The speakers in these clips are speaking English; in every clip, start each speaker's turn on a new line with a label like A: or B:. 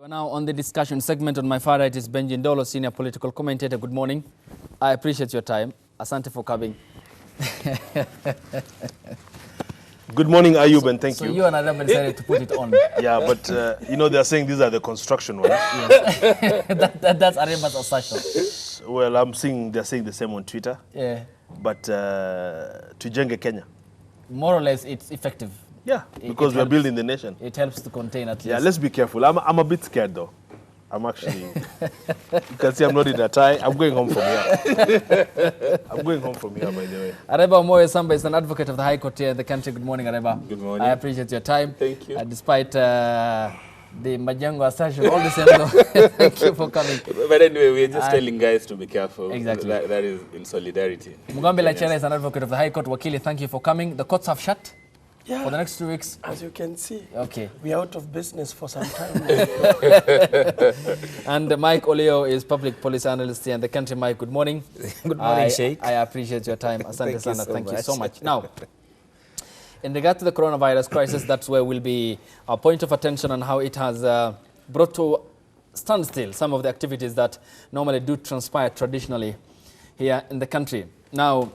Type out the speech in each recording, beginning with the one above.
A: You are now on the discussion segment. On my far right is Benji Ndolo, senior political commentator. Good morning. I appreciate your time. Asante for coming.
B: Good morning, Ayub, and thank
A: so
B: you.
A: So you and Adam decided to put it on.
B: Yeah, but they're saying these are the construction ones.
A: Yes. that's Areba's assertion.
B: Well, they're saying the same on Twitter.
A: Yeah.
B: But Tujenge Kenya.
A: More or less, it's effective.
B: Yeah, because we're building the nation.
A: It helps to contain at least.
B: Yeah, let's be careful. I'm a bit scared, though. I'm actually... You can see I'm not in a tie. I'm going home from here. I'm going home from here, by the way.
A: Areba Moyo Samba is an advocate of the High Court here in the country. Good morning, Areba.
C: Good morning.
A: I appreciate your time.
C: Thank you.
A: Despite the Majango assertion, all the same, though. Thank you for coming.
C: But anyway, we're just telling guys to be careful.
A: Exactly.
C: That is in solidarity.
A: Mugambe Lachera is an advocate of the High Court. Wakili, thank you for coming. The courts have shut.
D: Yeah,
A: for the next 2 weeks?
D: As you can see,
A: okay,
D: we are out of business for some time.
A: And Mike Oleo is public policy analyst here in the country. Mike, good morning.
E: Good morning, Sheikh.
A: I appreciate your time. Asante sana. Thank you so much. Now, in regard to the coronavirus crisis, that's where will be our point of attention on how it has brought to standstill some of the activities that normally do transpire traditionally here in the country. Now,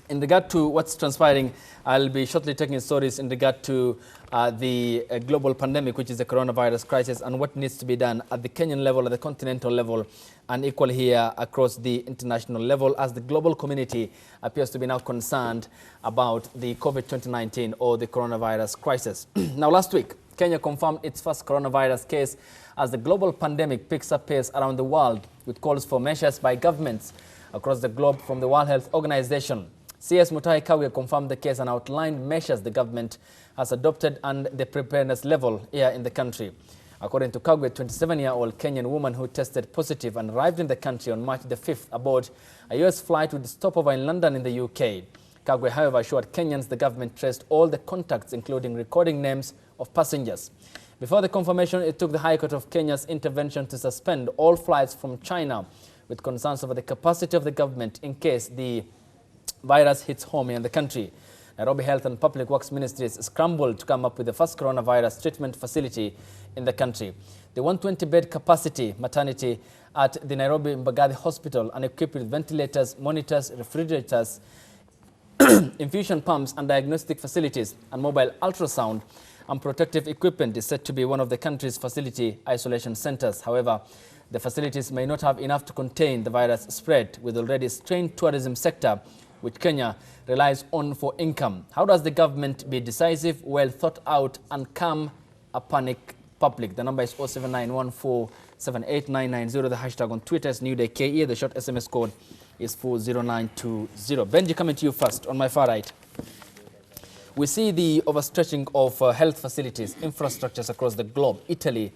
A: in regard to what's transpiring, I'll be shortly taking stories in regard to the global pandemic, which is the coronavirus crisis, and what needs to be done at the Kenyan level, at the continental level, and equally here across the international level, as the global community appears to be now concerned about the COVID-19 or the coronavirus crisis. Now, last week, Kenya confirmed its first coronavirus case as the global pandemic picks up pace around the world, with calls for measures by governments across the globe from the World Health Organization. CS Mutahi Kagwe confirmed the case and outlined measures the government has adopted and the preparedness level here in the country. According to Kagwe, 27-year-old Kenyan woman who tested positive and arrived in the country on March the 5th aboard a US flight with stopover in London in the UK. Kagwe, however, assured Kenyans the government traced all the contacts, including recording names of passengers. Before the confirmation, it took the High Court of Kenya's intervention to suspend all flights from China, with concerns over the capacity of the government in case the virus hits home in the country. Nairobi Health and Public Works Ministries scrambled to come up with the first coronavirus treatment facility in the country. The 120-bed capacity maternity at the Nairobi Mbagathi Hospital and equipped with ventilators, monitors, refrigerators, infusion pumps and diagnostic facilities and mobile ultrasound and protective equipment is said to be one of the country's facility isolation centers. However, the facilities may not have enough to contain the virus spread, with already strained tourism sector which Kenya relies on for income. How does the government be decisive, well thought out, and calm a panic public? The number is 07914789990. The hashtag on Twitter is NewDayKE. The short SMS code is 40920. Benji, coming to you first. On my far right, we see the overstretching of health facilities, infrastructures across the globe. Italy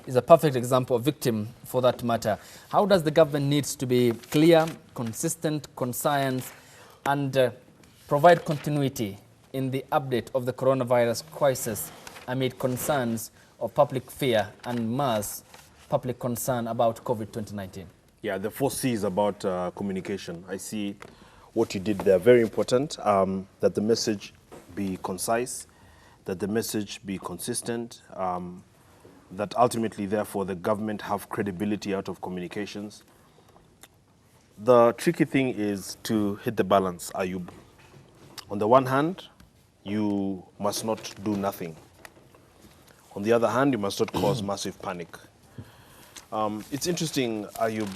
A: is a perfect example, a victim for that matter. How does the government needs to be clear, consistent, concise, and provide continuity in the update of the coronavirus crisis amid concerns of public fear and mass public concern about COVID-19?
B: Yeah, the 4 C's about communication. I see what you did there. Very important that the message be concise, that the message be consistent, that ultimately, therefore, the government have credibility out of communications. The tricky thing is to hit the balance, Ayub. On the one hand, you must not do nothing. On the other hand, you must not cause massive panic. It's interesting, Ayub,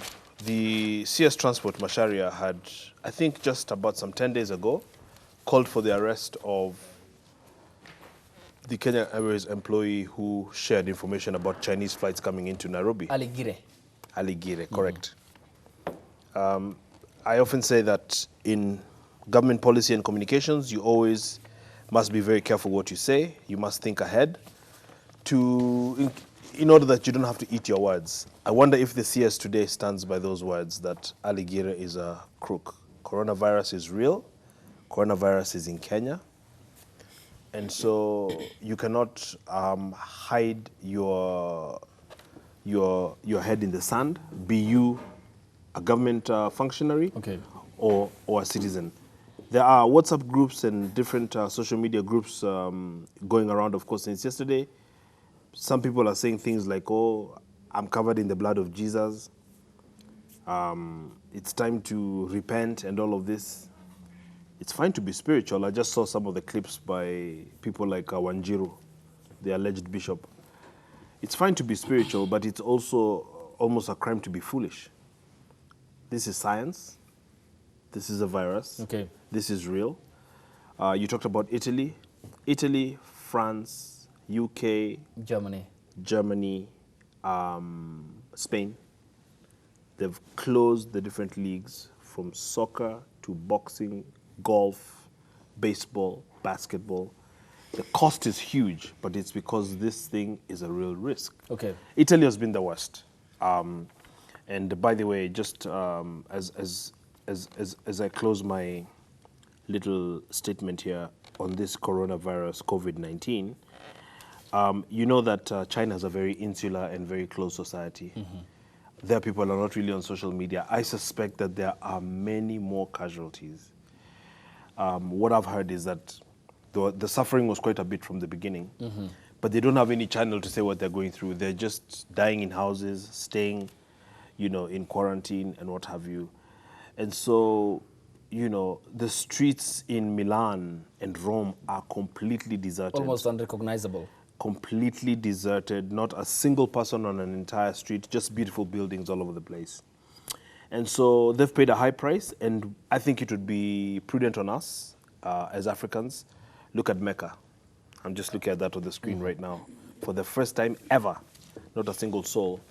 B: the CS Transport Macharia had, I think just about some 10 days ago, called for the arrest of the Kenya Airways employee who shared information about Chinese flights coming into Nairobi.
A: Aligire.
B: Aligire, correct. I often say that in government policy and communications, you always must be very careful what you say. You must think ahead in order that you don't have to eat your words. I wonder if the CS today stands by those words that Aligire is a crook. Coronavirus is real. Coronavirus is in Kenya. And so you cannot hide your head in the sand, be you a government functionary or a citizen. There are WhatsApp groups and different social media groups going around, of course, since yesterday. Some people are saying things like, oh, I'm covered in the blood of Jesus. It's time to repent and all of this. It's fine to be spiritual. I just saw some of the clips by people like Wanjiru, the alleged bishop. It's fine to be spiritual, but it's also almost a crime to be foolish. This is science. This is a virus.
A: Okay.
B: This is real. You talked about Italy. Italy, France, UK, Germany, Spain. They've closed the different leagues from soccer to boxing, golf, baseball, basketball. The cost is huge, but it's because this thing is a real risk.
A: Okay.
B: Italy has been the worst. And by the way, just as I close my little statement here on this coronavirus, COVID-19, you know that China is a very insular and very close society. Their people are not really on social media. I suspect that there are many more casualties. What I've heard is that the suffering was quite a bit from the beginning, but they don't have any channel to say what they're going through. They're just dying in houses, staying, in quarantine and what have you. And so, the streets in Milan and Rome are completely deserted.
A: Almost unrecognizable.
B: Completely deserted, not a single person on an entire street, just beautiful buildings all over the place. And so they've paid a high price, and I think it would be prudent on us as Africans. Look at Mecca. I'm just looking at that on the screen right now. For the first time ever, not a single soul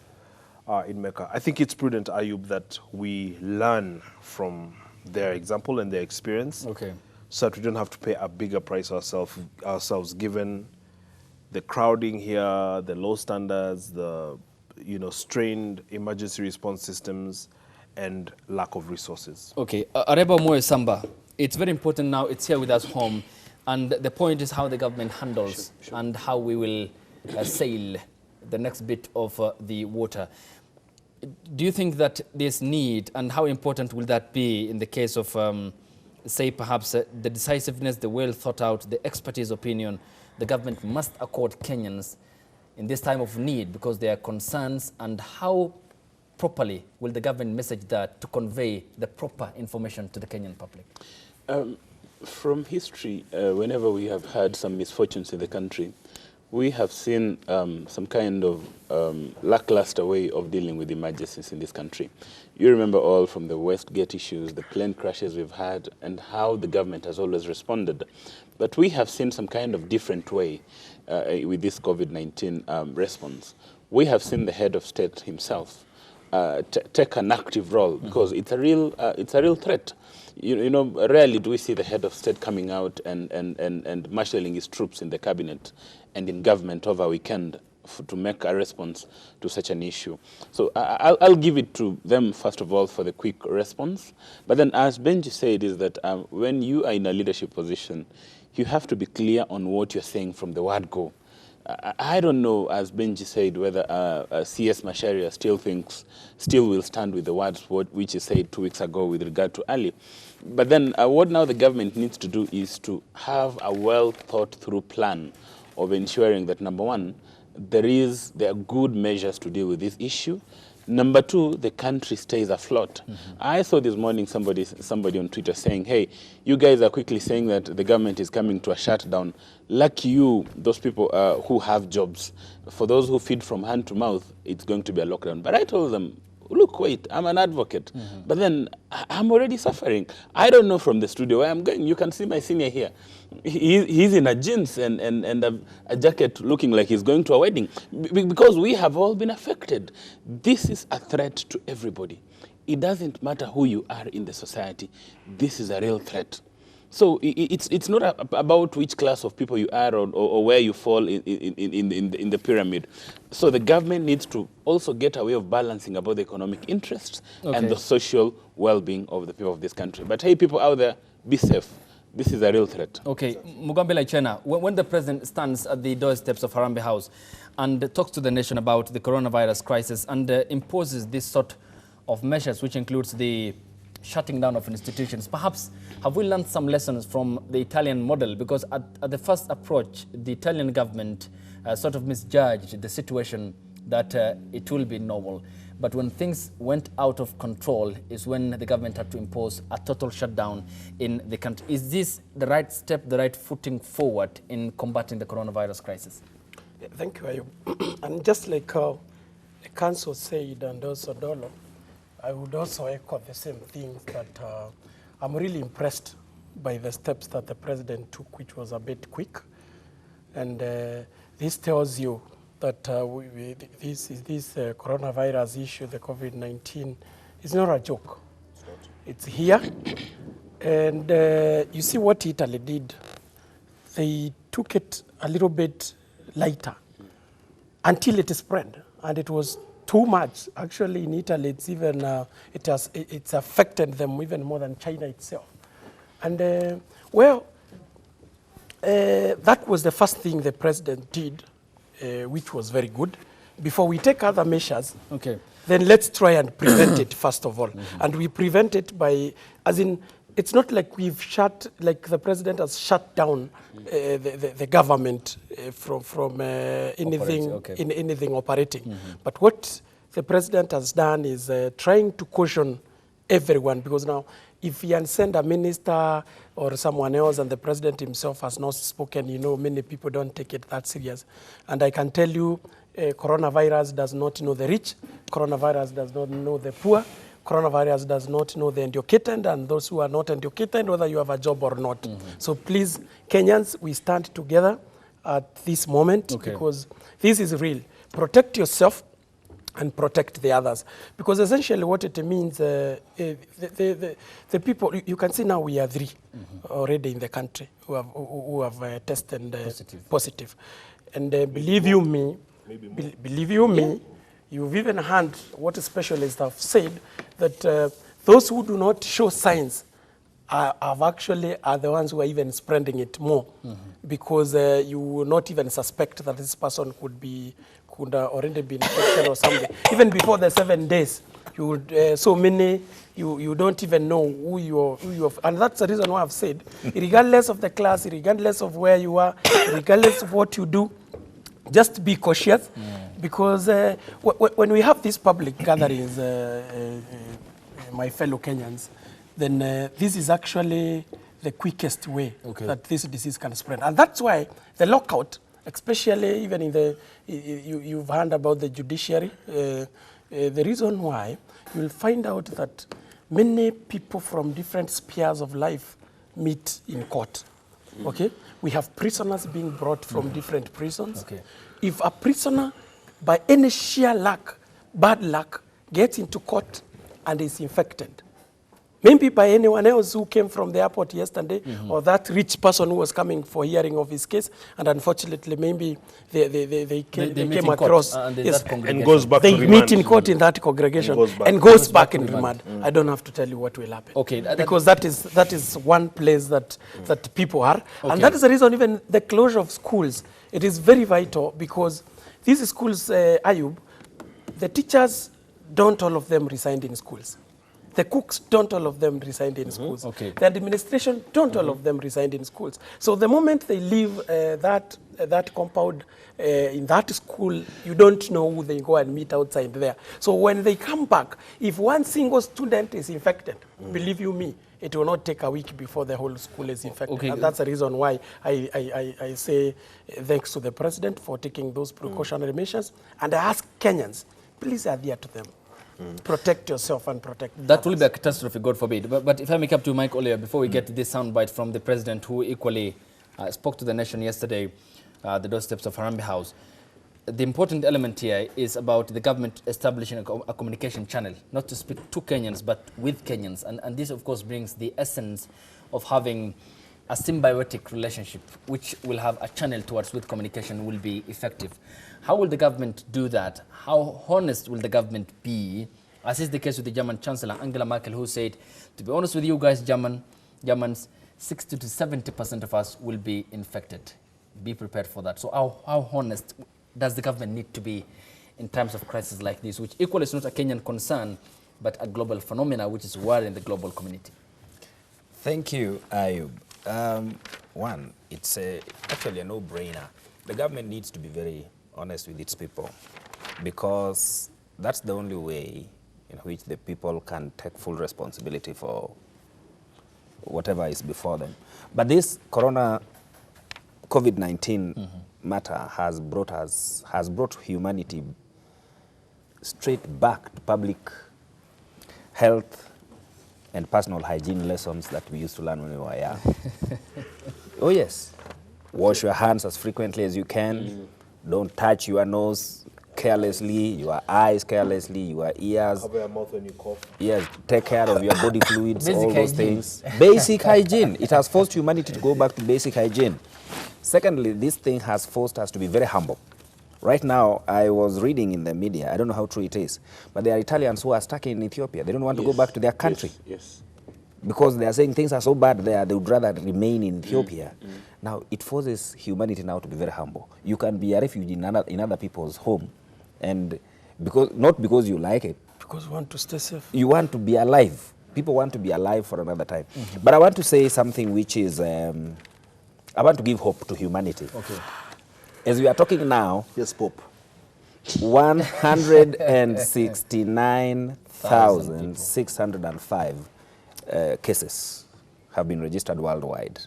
B: in Mecca. I think it's prudent, Ayub, that we learn from their example and their experience, so that we don't have to pay a bigger price ourselves given the crowding here, the low standards, the strained emergency response systems, and lack of resources.
A: Okay, Areba Moe Samba, it's very important now, it's here with us home, and the point is how the government handles and how we will sail the next bit of the water. Do you think that this need, and how important will that be in the case of, say, perhaps the decisiveness, the well thought out, the expertise opinion the government must accord Kenyans in this time of need, because there are concerns, and how properly will the government message that to convey the proper information to the Kenyan public?
C: From history, whenever we have had some misfortunes in the country, we have seen some kind of lackluster way of dealing with emergencies in this country. You remember all from the Westgate issues, the plane crashes we've had, and how the government has always responded. But we have seen some kind of different way with this COVID-19 response. We have seen the head of state himself take an active role, because it's a real threat. Rarely do we see the head of state coming out and marshalling his troops in the cabinet and in government over a weekend to make a response to such an issue. So I'll give it to them, first of all, for the quick response. But then, as Benji said, is that when you are in a leadership position, you have to be clear on what you're saying from the word go. I don't know, as Benji said, whether CS Macharia still will stand with the words which he said 2 weeks ago with regard to Ali. But then what now the government needs to do is to have a well thought through plan of ensuring that, number one, there are good measures to deal with this issue. Number two, the country stays afloat. I saw this morning somebody on Twitter saying, hey, you guys are quickly saying that the government is coming to a shutdown. Lucky you, those people who have jobs. For those who feed from hand to mouth, it's going to be a lockdown. But I told them, look, wait, I'm an advocate. But then I'm already suffering. I don't know from the studio where I'm going. You can see my senior here. He's in a jeans and a jacket looking like he's going to a wedding, because we have all been affected. This is a threat to everybody. It doesn't matter who you are in the society. This is a real threat. So it's not about which class of people you are or where you fall in the pyramid. So the government needs to also get a way of balancing about the economic interests and the social well-being of the people of this country. But hey, people out there, be safe. This is a real threat.
A: Okay, Mugambe Laichena, when the president stands at the doorsteps of Harambee House and talks to the nation about the coronavirus crisis and imposes this sort of measures, which includes the shutting down of institutions. Perhaps have we learned some lessons from the Italian model? Because at the first approach, the Italian government sort of misjudged the situation that it will be normal. But when things went out of control is when the government had to impose a total shutdown in the country. Is this the right step, the right footing forward in combating the coronavirus crisis?
D: Yeah, thank you, Ayub. And just like the council said, and also Dolo, I would also echo the same thing, that I'm really impressed by the steps that the president took, which was a bit quick. And this tells you that this coronavirus issue, the COVID-19, is not a joke. It's here. And you see what Italy did. They took it a little bit lighter until it spread. And it was too much. Actually, in Italy, it's even it's affected them even more than China itself. And that was the first thing the president did, which was very good. Before we take other measures, then let's try and prevent it first of all. And we prevent it by, as in, it's not like we've like the president has shut down the government from anything, anything operating. But what the president has done is trying to caution everyone, because now if he can send a minister or someone else and the president himself has not spoken, you know, many people don't take it that serious. And I can tell you, coronavirus does not know the rich, coronavirus does not know the poor, coronavirus does not know the educated and those who are not educated, whether you have a job or not. So please, Kenyans, we stand together at this moment because this is real. Protect yourself and protect the others. Because essentially what it means, the people, you can see now we are 3 already in the country who have tested positive. And believe you me, you've even heard what specialists have said, that those who do not show signs are the ones who are even spreading it more, because you will not even suspect that this person could already be infected or something. Even before the 7 days, you would, so many, you don't even know who you're, and that's the reason why I've said, regardless of the class, regardless of where you are, regardless of what you do, just be cautious, because when we have these public gatherings, my fellow Kenyans, then this is actually the quickest way that this disease can spread. And that's why the lockout, especially even in the, you've heard about the judiciary, the reason why, you'll find out that many people from different spheres of life meet in court. We have prisoners being brought from different prisons. If a prisoner, by any sheer luck, bad luck, gets into court and is infected, maybe by anyone else who came from the airport yesterday, or that rich person who was coming for hearing of his case, and unfortunately maybe they came across,
B: and goes back
D: they
B: to remand.
D: meet in court in that congregation and goes back in remand. I don't have to tell you what will happen. Because that is one place that people are. And that is the reason even the closure of schools, it is very vital, because these schools, Ayub, the teachers, don't all of them reside in schools. The cooks, don't all of them reside in schools. The administration, don't all of them reside in schools. So the moment they leave that compound in that school, you don't know who they go and meet outside there. So when they come back, if one single student is infected, believe you me, it will not take a week before the whole school is infected. And that's the reason why I say thanks to the president for taking those precautionary measures. And I ask Kenyans, please adhere to them. Protect yourself and protect the
A: That will be a catastrophe, God forbid. But if I make up to Mike earlier, before we get to this soundbite from the president, who equally spoke to the nation yesterday at the doorsteps of Harambee House, the important element here is about the government establishing a communication channel, not to speak to Kenyans, but with Kenyans. And this, of course, brings the essence of having a symbiotic relationship, which will have a channel towards which communication will be effective. How will the government do that? How honest will the government be? As is the case with the German Chancellor, Angela Merkel, who said, to be honest with you guys, Germans, 60 to 70% of us will be infected. Be prepared for that. So how honest does the government need to be in times of crisis like this, which equally is not a Kenyan concern, but a global phenomena which is worrying the global community?
E: Thank you, Ayub. One, it's actually a no-brainer. The government needs to be very honest with its people, because that's the only way in which the people can take full responsibility for whatever is before them. But this COVID-19 matter has brought humanity straight back to public health and personal hygiene lessons that we used to learn when we were young. Oh yes, wash your hands as frequently as you can. Don't touch your nose carelessly, your eyes carelessly, your ears.
B: Cover your mouth when you cough.
E: Yes, take care of your body fluids,
A: Basic
E: all those
A: hygiene.
E: things. Basic hygiene. It has forced humanity to go back to basic hygiene. Secondly, this thing has forced us to be very humble. Right now, I was reading in the media, I don't know how true it is, but there are Italians who are stuck in Ethiopia. They don't want to go back to their country.
C: Yes.
E: Because they are saying things are so bad there, they would rather remain in Ethiopia. Now, it forces humanity now to be very humble. You can be a refugee in other people's home, and not because you like it.
D: Because we want to stay safe.
E: You want to be alive. People want to be alive for another time. But I want to say something which is, I want to give hope to humanity.
A: Okay.
E: As we are talking now,
B: Yes, Pope.
E: 169,605 cases have been registered worldwide.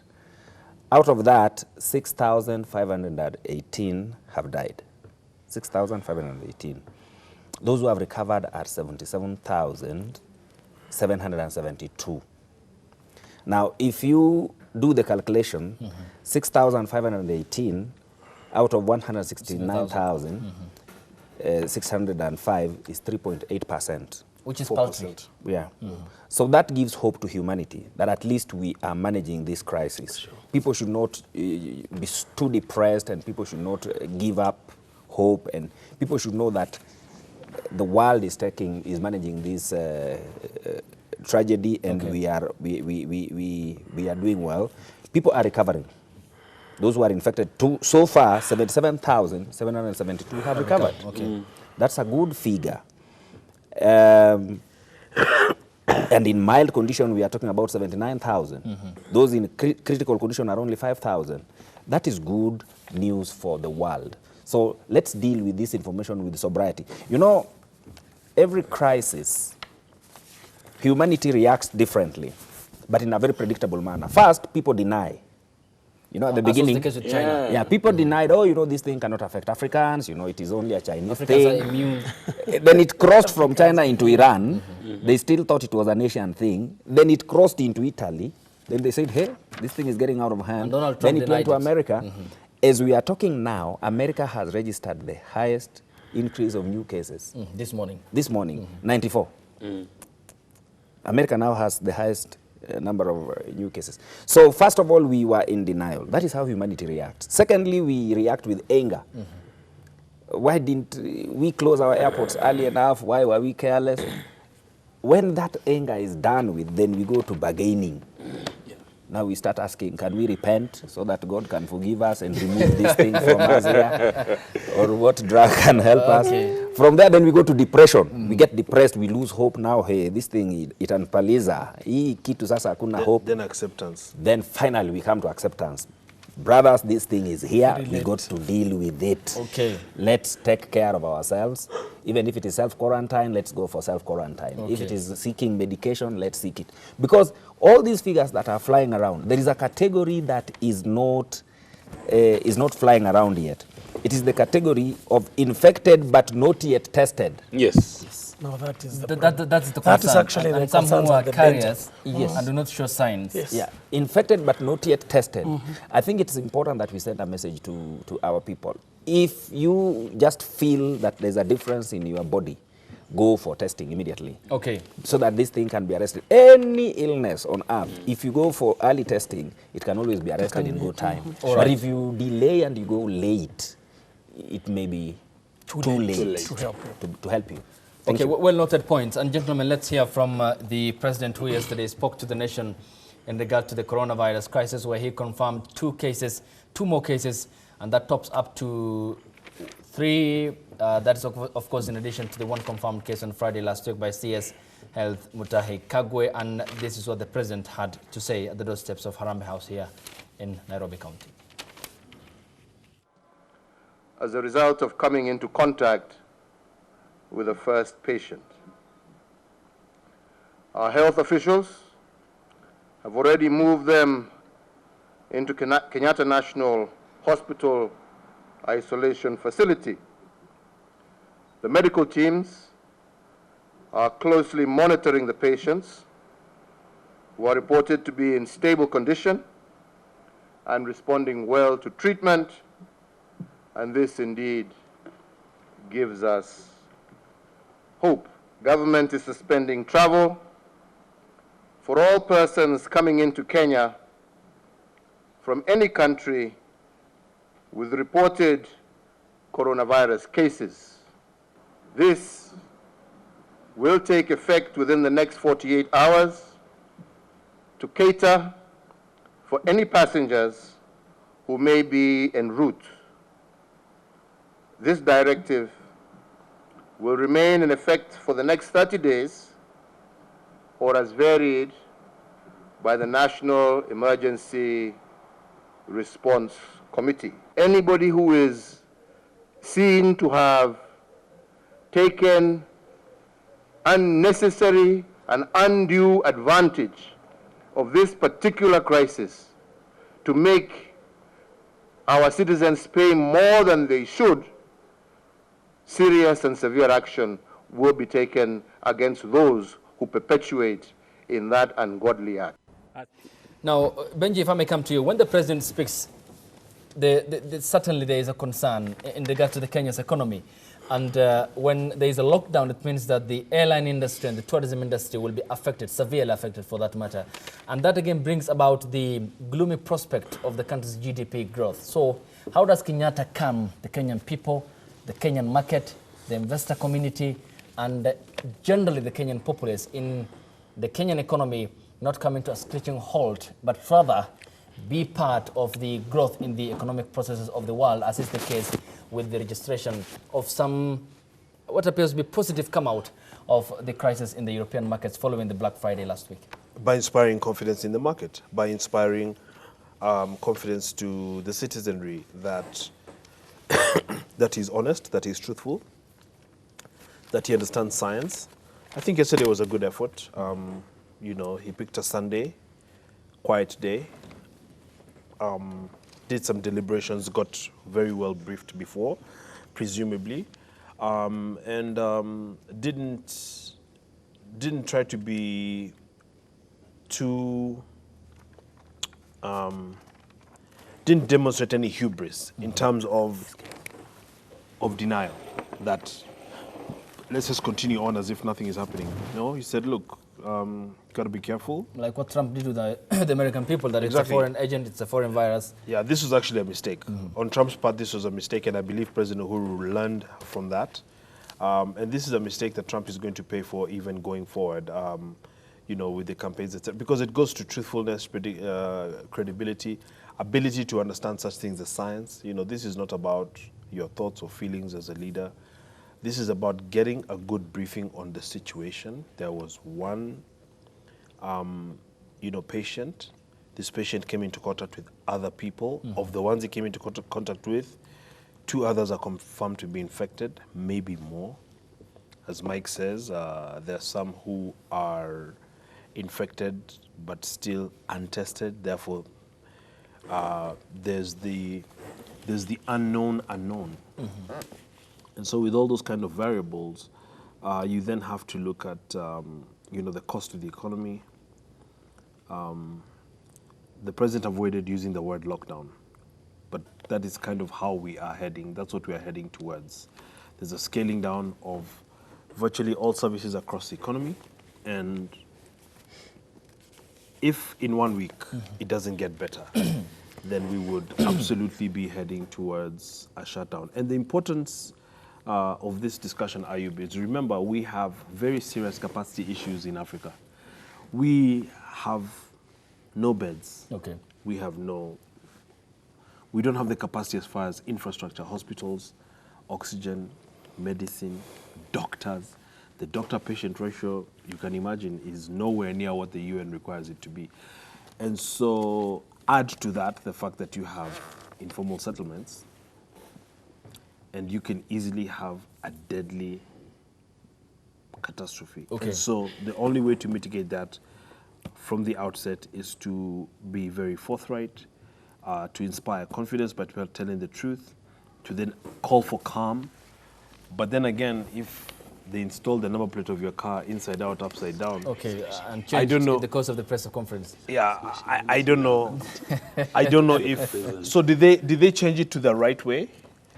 E: Out of that, 6,518 have died. 6,518. Those who have recovered are 77,772. Now, if you do the calculation, 6,518 out of 169,605 is 3.8%.
A: Which is paltry.
E: Yeah. So that gives hope to humanity, that at least we are managing this crisis. Sure. People should not be too depressed, and people should not give up hope, and people should know that the world is managing this tragedy, and we are doing well. People are recovering. Those who are infected, so far, 77,772 have recovered.
A: Okay.
E: That's a good figure. And in mild condition, we are talking about 79,000. Those in critical condition are only 5,000. That is good news for the world. So let's deal with this information with sobriety. You know, every crisis, humanity reacts differently, but in a very predictable manner. First, people deny. You know, at the beginning,
A: the case with China.
E: Yeah, people denied, oh, you know, this thing cannot affect Africans, you know, it is only a Chinese
A: Africans
E: thing.
A: are immune.
E: Then it crossed from China into Iran. They still thought it was an Asian thing. Then it crossed into Italy. Then they said, hey, this thing is getting out of hand.
A: And Donald Trump
E: then it went to
A: denied it.
E: America. As we are talking now, America has registered the highest increase of new cases.
A: This morning.
E: This morning, 94. America now has the highest number of new cases. So first of all, we were in denial. That is how humanity reacts. Secondly, we react with anger. Why didn't we close our airports early enough? Why were we careless? When that anger is done with, then we go to bargaining. Now we start asking, can we repent so that God can forgive us and remove this thing from us here? Or what drug can help us? From there, then we go to depression. We get depressed, we lose hope now. Hey, this thing, itanpaliza. Hii kitu sasa hakuna hope.
B: Then acceptance.
E: Then finally we come to acceptance. Brothers, this thing is here. We got to deal with it.
A: Okay.
E: Let's take care of ourselves. Even if it is self-quarantine, let's go for self-quarantine.
A: Okay.
E: If it is seeking medication, let's seek it. Because all these figures that are flying around, there is a category that is not flying around yet. It is the category of infected but not yet tested.
C: Yes.
D: No, that is the
A: That's the concern.
D: That is actually
A: and
D: the
A: some who
D: concerns
A: are
D: of the
A: carriers
E: Yes.
A: and do not show signs.
D: Yes.
E: Yeah, infected but not yet tested. I think it's important that we send a message to our people. If you just feel that there's a difference in your body, go for testing immediately.
A: Okay.
E: So that this thing can be arrested. Any illness on earth, if you go for early testing, it can always be arrested in good time. But if you delay and you go late, it may be too late
D: to help you.
E: to help you.
A: Okay, well noted points. And gentlemen, let's hear from the president who yesterday spoke to the nation in regard to the coronavirus crisis, where he confirmed two more cases, and that tops up to 3. That is, of course, in addition to the one confirmed case on Friday last week by CS Health, Mutahi Kagwe, and this is what the president had to say at the doorsteps of Harambee House here in Nairobi County.
F: As a result of coming into contact with the first patient, our health officials have already moved them into Kenyatta National Hospital isolation facility. The medical teams are closely monitoring the patients who are reported to be in stable condition and responding well to treatment, and this indeed gives us hope. Government is suspending travel for all persons coming into Kenya from any country with reported coronavirus cases. This will take effect within the next 48 hours to cater for any passengers who may be en route. This directive will remain in effect for the next 30 days or as varied by the National Emergency Response Committee. Anybody who is seen to have taken unnecessary and undue advantage of this particular crisis to make our citizens pay more than they should, serious and severe action will be taken against those who perpetuate in that ungodly act.
A: Now, Benji, if I may come to you, when the president speaks, certainly there is a concern in regard to the Kenya's economy. And when there is a lockdown, it means that the airline industry and the tourism industry will be affected, severely affected for that matter. And that again brings about the gloomy prospect of the country's GDP growth. So how does Kenyatta calm the Kenyan people, the Kenyan market, the investor community, and generally the Kenyan populace in the Kenyan economy not coming to a screeching halt, but rather be part of the growth in the economic processes of the world, as is the case with the registration of some, what appears to be positive come out of the crisis in the European markets following the Black Friday last week?
B: By inspiring confidence in the market, by inspiring confidence to the citizenry that that he's honest, that he's truthful, that he understands science. I think yesterday was a good effort. You know, he picked a Sunday, quiet day, did some deliberations, got very well briefed before, presumably, and didn't try to be too, didn't demonstrate any hubris in terms of denial, that let's just continue on as if nothing is happening. No, he said, look, got to be careful.
A: Like what Trump did to the American people, that
B: Exactly.
A: It's a foreign agent, it's a foreign virus.
B: Yeah, this was actually a mistake. On Trump's part, this was a mistake, and I believe President Uhuru learned from that. And this is a mistake that Trump is going to pay for even going forward, you know, with the campaigns, etc. Because it goes to truthfulness, credibility, ability to understand such things as science. You know, this is not about your thoughts or feelings as a leader. This is about getting a good briefing on the situation. There was one, you know, patient. This patient came into contact with other people. Of the ones he came into contact with, 2 others are confirmed to be infected, maybe more. As Mike says, there are some who are infected but still untested. Therefore, there's the unknown unknown. And so with all those kind of variables, you then have to look at, you know, the cost of the economy. The president avoided using the word lockdown, but that is kind of how we are heading. That's what we are heading towards. There's a scaling down of virtually all services across the economy, and if in 1 week it doesn't get better, then we would absolutely be heading towards a shutdown. And the importance of this discussion, Ayub, is remember we have very serious capacity issues in Africa. We have no beds.
A: Okay.
B: We don't have the capacity as far as infrastructure, hospitals, oxygen, medicine, doctors. The doctor-patient ratio, you can imagine, is nowhere near what the UN requires it to be. And so add to that the fact that you have informal settlements, and you can easily have a deadly catastrophe.
A: Okay.
B: And so the only way to mitigate that from the outset is to be very forthright, to inspire confidence by telling the truth, to then call for calm. But then again, if they install the number plate of your car inside out, upside down.
A: Okay, and
B: I don't
A: change
B: know.
A: in the course of the press conference.
B: Yeah, I don't know. I don't know if. So did they change it to the right way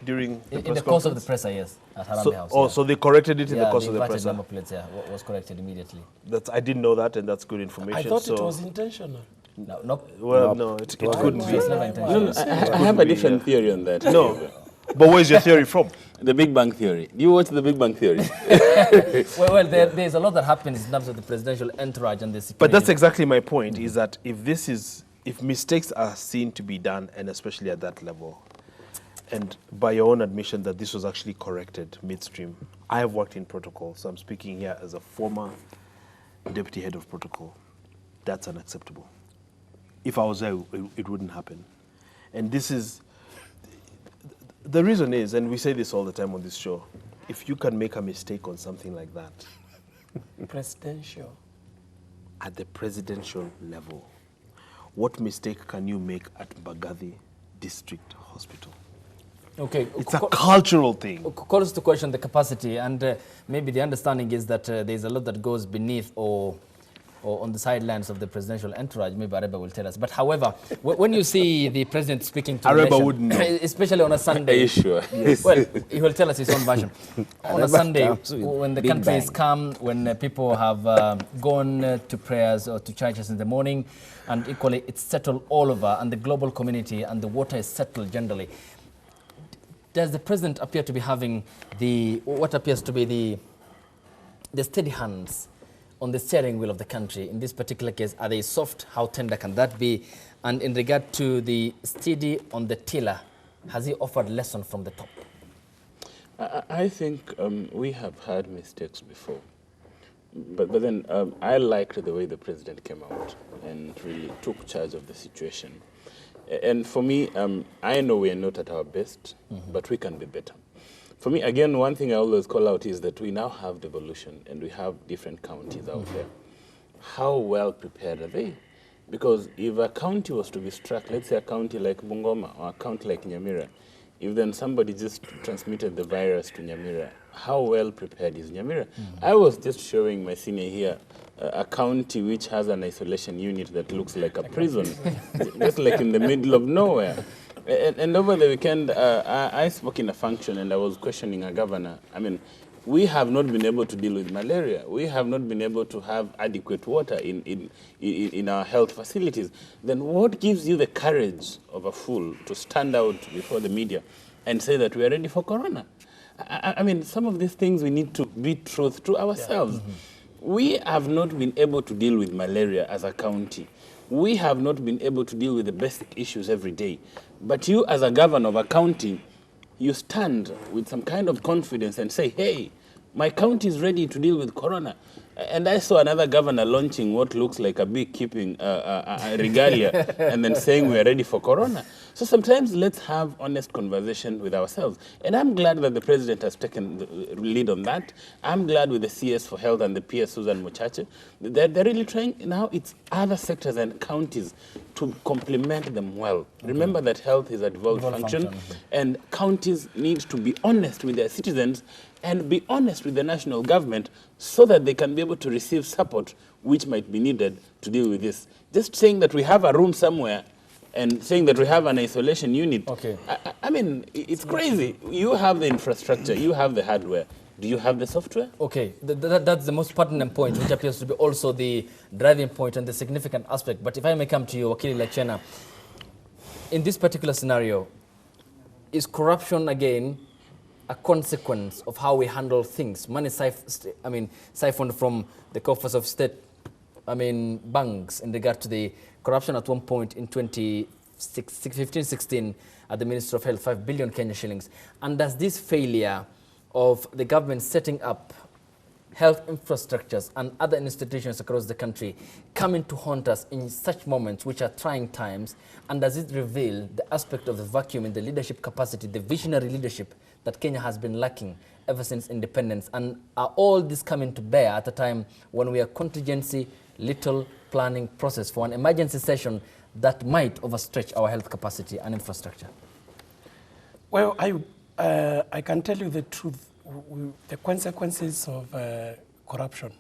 B: during the
A: In
B: press
A: the course of the
B: conference?
A: presser, yes, at Harambe
B: So,
A: House.
B: oh,
A: yeah.
B: so they corrected it in
A: Yeah,
B: the course
A: the
B: of the
A: inverted
B: presser.
A: number plates, yeah, was corrected immediately.
B: I didn't know that, and that's good information.
D: I thought
B: so,
D: it was intentional.
A: No, nope.
B: Well, no, it couldn't be.
A: It's never intentional.
C: I have a different theory on that.
B: No. But where's your theory from?
C: The Big Bang Theory. Do you watch The Big Bang Theory?
A: Well, there's a lot that happens in terms of the presidential entourage and the security.
B: But that's exactly my point, is that if mistakes are seen to be done, and especially at that level, and by your own admission that this was actually corrected midstream, I have worked in protocol, so I'm speaking here as a former deputy head of protocol. That's unacceptable. If I was there, it wouldn't happen. And this is, the reason is, and we say this all the time on this show, if you can make a mistake on something like that,
D: Presidential.
B: at the presidential level, what mistake can you make at Mbagathi District Hospital?
A: Okay.
B: It's a cultural thing.
A: Calls to question the capacity, and maybe the understanding is that there's a lot that goes beneath or on the sidelines of the presidential entourage. Maybe Areba will tell us. But however, when you see the president speaking to the
B: Areba
A: nation,
B: wouldn't know.
A: especially on a Sunday.
C: Are you sure?
A: Well, he will tell us his own version. On a
E: Areba
A: Sunday,
E: comes with
A: when the
E: big
A: country is
E: bang.
A: calm, when people have gone to prayers or to churches in the morning, and equally it's settled all over, and the global community and the water is settled generally. Does the president appear to be having what appears to be the steady hands on the steering wheel of the country? In this particular case, are they soft? How tender can that be? And in regard to the steady on the tiller, has he offered lesson from the top?
C: I think we have had mistakes before. But then I liked the way the president came out and really took charge of the situation. And for me, I know we are not at our best, but we can be better. For me, again, one thing I always call out is that we now have devolution and we have different counties out there. How well prepared are they? Because if a county was to be struck, let's say a county like Bungoma or a county like Nyamira, if then somebody just transmitted the virus to Nyamira, how well prepared is Nyamira? I was just showing my senior here a county which has an isolation unit that looks like a prison, just like in the middle of nowhere. And over the weekend, I spoke in a function and I was questioning a governor. I mean, we have not been able to deal with malaria. We have not been able to have adequate water in our health facilities. Then what gives you the courage of a fool to stand out before the media and say that we are ready for corona? I mean, some of these things we need to be truth to ourselves. Yeah. We have not been able to deal with malaria as a county. We have not been able to deal with the basic issues every day. But you, as a governor of a county, you stand with some kind of confidence and say, hey, my county is ready to deal with corona. And I saw another governor launching what looks like a beekeeping regalia and then saying we are ready for corona. So sometimes let's have honest conversation with ourselves. And I'm glad that the president has taken the lead on that. I'm glad with the CS for Health and the PS Susan Muchache. They're really trying. Now it's other sectors and counties to complement them well. Okay. Remember that health is a devolved function. And counties need to be honest with their citizens and be honest with the national government so that they can be able to receive support which might be needed to deal with this. Just saying that we have a room somewhere and saying that we have an isolation unit,
A: okay.
C: I mean, it's crazy. You have the infrastructure, you have the hardware. Do you have the software?
A: Okay, that's the most pertinent point, which appears to be also the driving point and the significant aspect. But if I may come to you, Wakili Lachena, in this particular scenario, is corruption again a consequence of how we handle things? Money siphoned from the coffers of state, banks, in regard to the corruption at one point in 2015-16 at the Ministry of Health, 5 billion Kenya shillings. And does this failure of the government setting up health infrastructures and other institutions across the country coming to haunt us in such moments which are trying times? And does it reveal the aspect of the vacuum in the leadership capacity, the visionary leadership that Kenya has been lacking ever since independence? And are all this coming to bear at a time when we are contingency, little planning process for an emergency session that might overstretch our health capacity and infrastructure?
D: Well, I can tell you the truth. The consequences of corruption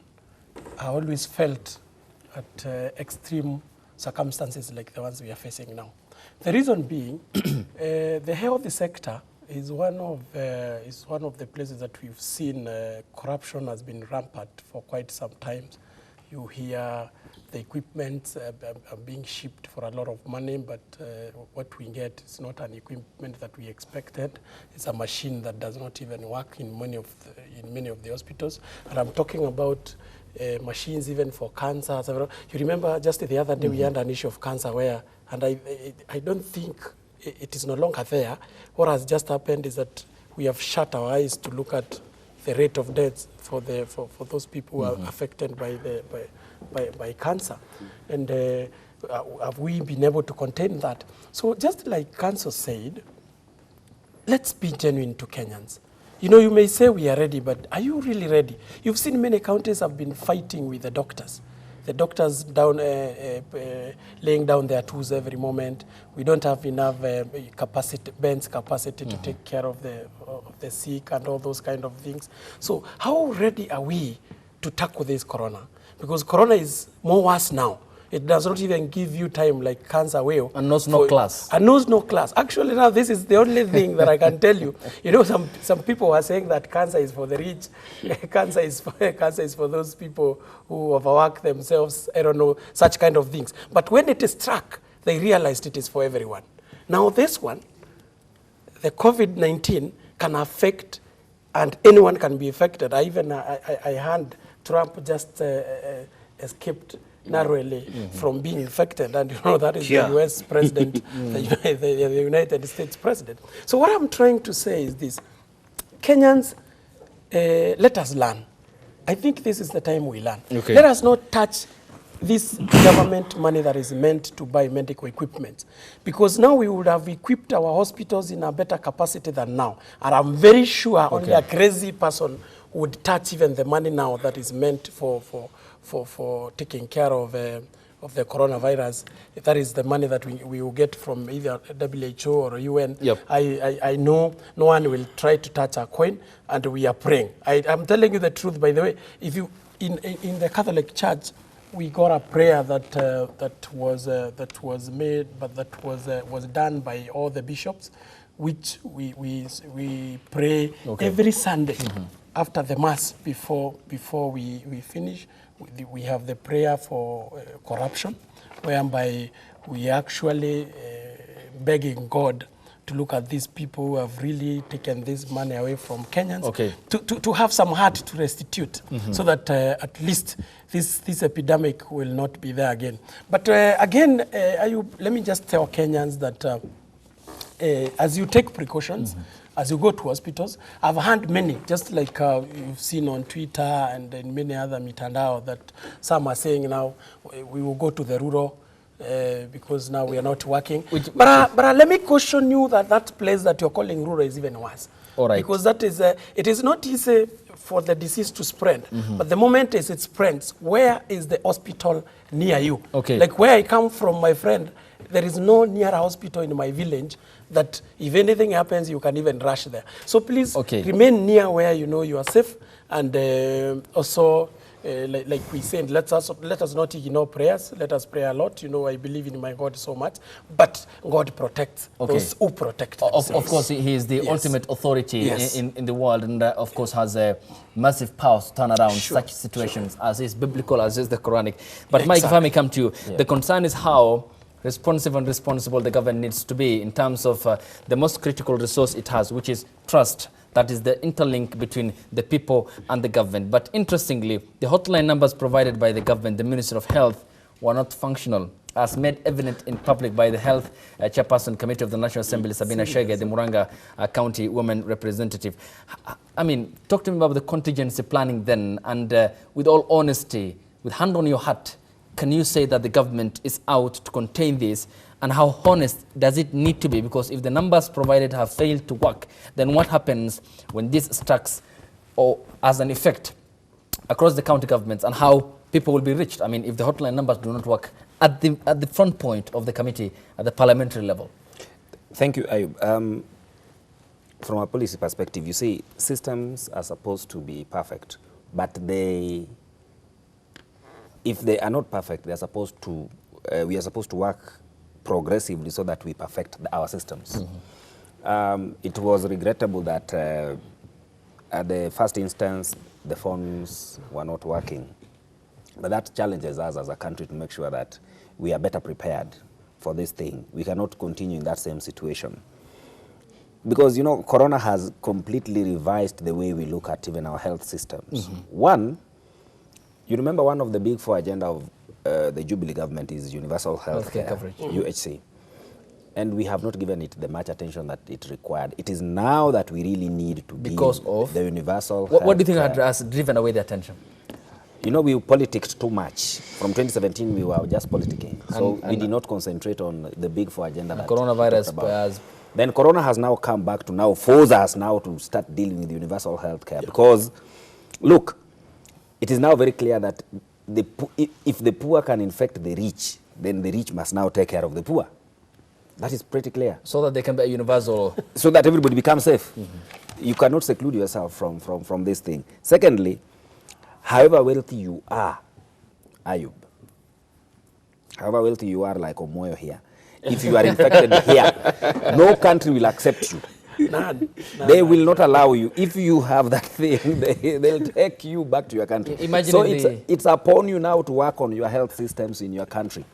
D: are always felt at extreme circumstances like the ones we are facing now. The reason being, the health sector is one of the places that we've seen corruption has been rampant for quite some time. You hear the equipment are being shipped for a lot of money, but what we get is not an equipment that we expected. It's a machine that does not even work in many of the hospitals. And I'm talking about machines even for cancer. You remember just the other day we had an issue of cancer where, and I don't think it is no longer there. What has just happened is that we have shut our eyes to look at the rate of deaths for those people who are affected by cancer. And have we been able to contain that? So just like Council said, let's be genuine to Kenyans. You know, you may say we are ready, but are you really ready? You've seen many counties have been fighting with the doctors. The doctors down, laying down their tools every moment. We don't have enough bench capacity to take care of the sick and all those kind of things. So how ready are we to tackle this corona? Because corona is more worse now. It does not even give you time like cancer will.
A: And knows no class.
D: And knows no class. Actually now this is the only thing that I can tell you. You know, some people are saying that cancer is for the rich. Cancer is for those people who overwork themselves. I don't know, such kind of things. But when it is struck, they realized it is for everyone. Now this one, the COVID-19 can affect, and anyone can be affected. I heard Trump just escaped narrowly from being infected, and you know that is the U.S. president, the United States president. So what I'm trying to say is this: Kenyans, let us learn. I think this is the time we learn. Okay. Let us not touch this government money that is meant to buy medical equipment, because now we would have equipped our hospitals in a better capacity than now. And I'm very sure only a crazy person would touch even the money now that is meant for taking care of the coronavirus. That is the money that we will get from either WHO or UN. Yep. I know no one will try to touch a coin, and we are praying. I'm telling you the truth, by the way. If you in the Catholic Church, we got a prayer that was made, but that was done by all the bishops, which we pray every Sunday. After the Mass, before we finish, we have the prayer for corruption, whereby we actually begging God to look at these people who have really taken this money away from Kenyans, to have some heart to restitute, so that at least this epidemic will not be there again. But again, let me just tell Kenyans that as you take precautions, as you go to hospitals, I've heard many, just like you've seen on Twitter and in many other mitandao, that some are saying now we will go to the rural because now we are not working. But let me caution you that place that you're calling rural is even worse. All right. Because that is, it is not easy for the disease to spread. But the moment it spreads, where is the hospital near you? Okay. Like where I come from, my friend, there is no near hospital in my village that if anything happens, you can even rush there. So please remain near where you know you are safe. And also, like we said, let us not ignore prayers. Let us pray a lot. You know, I believe in my God so much. But God protects those who protect themselves. Of
A: course, He is the ultimate authority in the world, and of course has a massive power to turn around such situations, as is biblical, as is the Quranic. But Mike, if I may come to you, the concern is how responsive and responsible the government needs to be in terms of the most critical resource it has, which is trust. That is the interlink between the people and the government. But interestingly, the hotline numbers provided by the government, the Ministry of Health, were not functional as made evident in public by the Health Chairperson Committee of the National Assembly, Sabina Shege, the Muranga County Women Representative. I mean, talk to me about the contingency planning then, and with all honesty, with hand on your heart, can you say that the government is out to contain this, and how honest does it need to be? Because if the numbers provided have failed to work, then what happens when this starts or as an effect across the county governments, and how people will be reached? I mean, if the hotline numbers do not work at the front point of the committee at the parliamentary level.
E: Thank you, Ayub. From a policy perspective, you see, systems are supposed to be perfect, but if they are not perfect, they are supposed to, we are supposed to work progressively so that we perfect our systems. It was regrettable that at the first instance, the phones were not working. But that challenges us as a country to make sure that we are better prepared for this thing. We cannot continue in that same situation. Because, you know, Corona has completely revised the way we look at even our health systems. One, you remember one of the big four agenda of the Jubilee government is universal health care
A: coverage,
E: UHC. And we have not given it the much attention that it required. It is now that we really need to
A: because
E: give
A: of
E: the universal health
A: what do you think
E: care.
A: has driven away the attention?
E: You know, we politicked too much. From 2017, we were just politicking. So we did not concentrate on the big four agenda that
A: coronavirus has...
E: Then Corona has now come back to now force us now to start dealing with universal health care. Because, look, it is now very clear that if the poor can infect the rich, then the rich must now take care of the poor. That is pretty clear.
A: So that they can be a universal...
E: So that everybody becomes safe. You cannot seclude yourself from this thing. Secondly, however wealthy you are, Ayub, however wealthy you are like Omoyo here, if you are infected here, no country will accept you.
D: None.
E: They will not allow you. If you have that thing, they'll take you back to your country.
A: Imagine
E: so it's upon you now to work on your health systems in your country.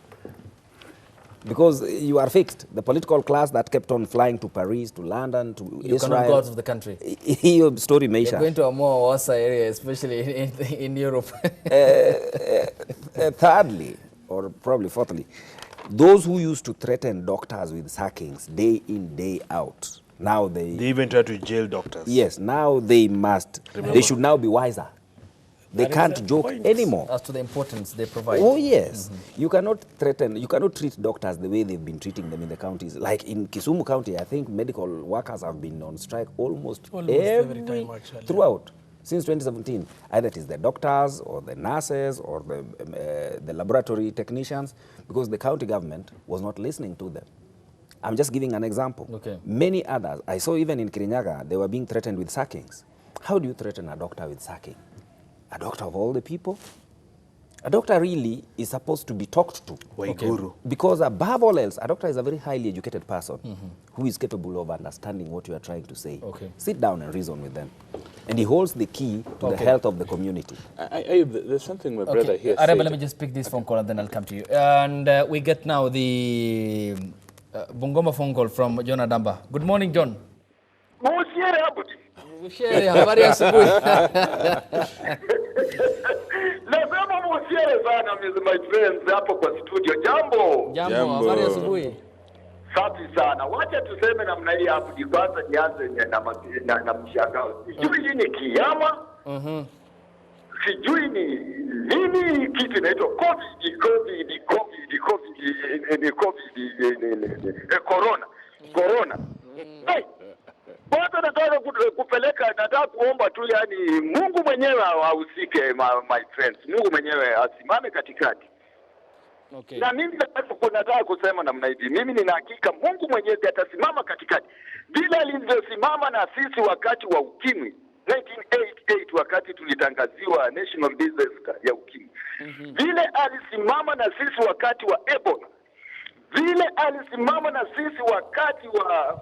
E: Because you are fixed. The political class that kept on flying to Paris, to London, to Israel.
A: You cannot go out of the country.
E: Your story, Meisha.
A: You're going to a more worse area, especially in Europe.
E: Thirdly, or probably fourthly, those who used to threaten doctors with sackings day in, day out, now they
B: even try to jail doctors.
E: Yes, now they must.
B: Remember.
E: They should now be wiser. They can't joke anymore.
A: As to the importance they provide.
E: Oh, yes. You cannot threaten, you cannot treat doctors the way they've been treating them in the counties. Like in Kisumu County, I think medical workers have been on strike almost every
D: time, actually.
E: Throughout, since 2017. Either it is the doctors or the nurses or the laboratory technicians, because the county government was not listening to them. I'm just giving an example.
A: Okay.
E: Many others, I saw even in Kirinyaga, they were being threatened with sackings. How do you threaten a doctor with sacking? A doctor of all the people? A doctor really is supposed to be talked to.
B: Waiguru.
E: Because above all else, a doctor is a very highly educated person who is capable of understanding what you are trying to say.
A: Okay.
E: Sit down and reason with them. And he holds the key to the health of the community.
C: There's something my brother here
A: Araba,
C: said.
A: let me just pick this phone call and then I'll come to you. And we get now the Bungoma phone call from John Adamba. Good morning, John. Habari ya asubuhi.
G: Nasema musiere sana my friends hapo kwa studio. Jambo.
A: Jambo, habari ya asubuhi.
G: Safi sana. Wacha tuseme namna hii hapo kwanza nianze na mshangao. Sijui hii ni kiyama. Sijui ni nini kitu inaitwa Corona. Hey. Kwanza nataka nataka kuomba tu, yani Mungu mwenyewe ahusike, my friends. Mungu mwenyewe asimame katikati.
A: Okay.
G: Na mimi nataka kusema namna hivi. Mimi nina hakika Mungu mwenyewe atasimama katikati. Vile alivyosimama na sisi wakati wa ukimwi 1988, wakati tulitangaziwa national disaster ya ukimwi. Vile alisimama na sisi wakati wa Ebola. Vile alisimama na sisi wakati wa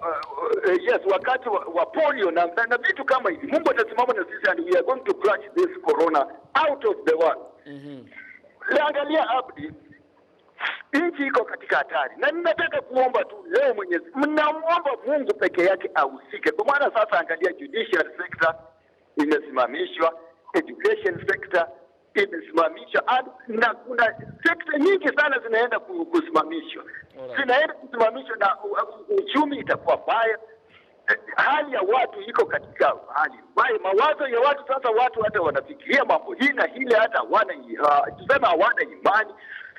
G: wakati wa polio na vitu kama hivi. Mungu atasimama na sisi, and we are going to crush this corona out of the world. Angalia Abdi, nchi iko katika hatari, na ninataka kuomba tu leo Mwenyezi, mnamuomba Mungu peke yake ahusike. Kwa maana sasa angalia, judicial sector imesimamishwa, education sector imesimamishwa na kuna sekta nyingi sana zinaenda kusimamishwa, zinaenda kusimamishwa na uchumi itakuwa mbaya. Hali ya watu iko katika hali mbaya, mawazo ya watu sasa, watu hata wanafikiria mambo hii na hile, hata hawana imani.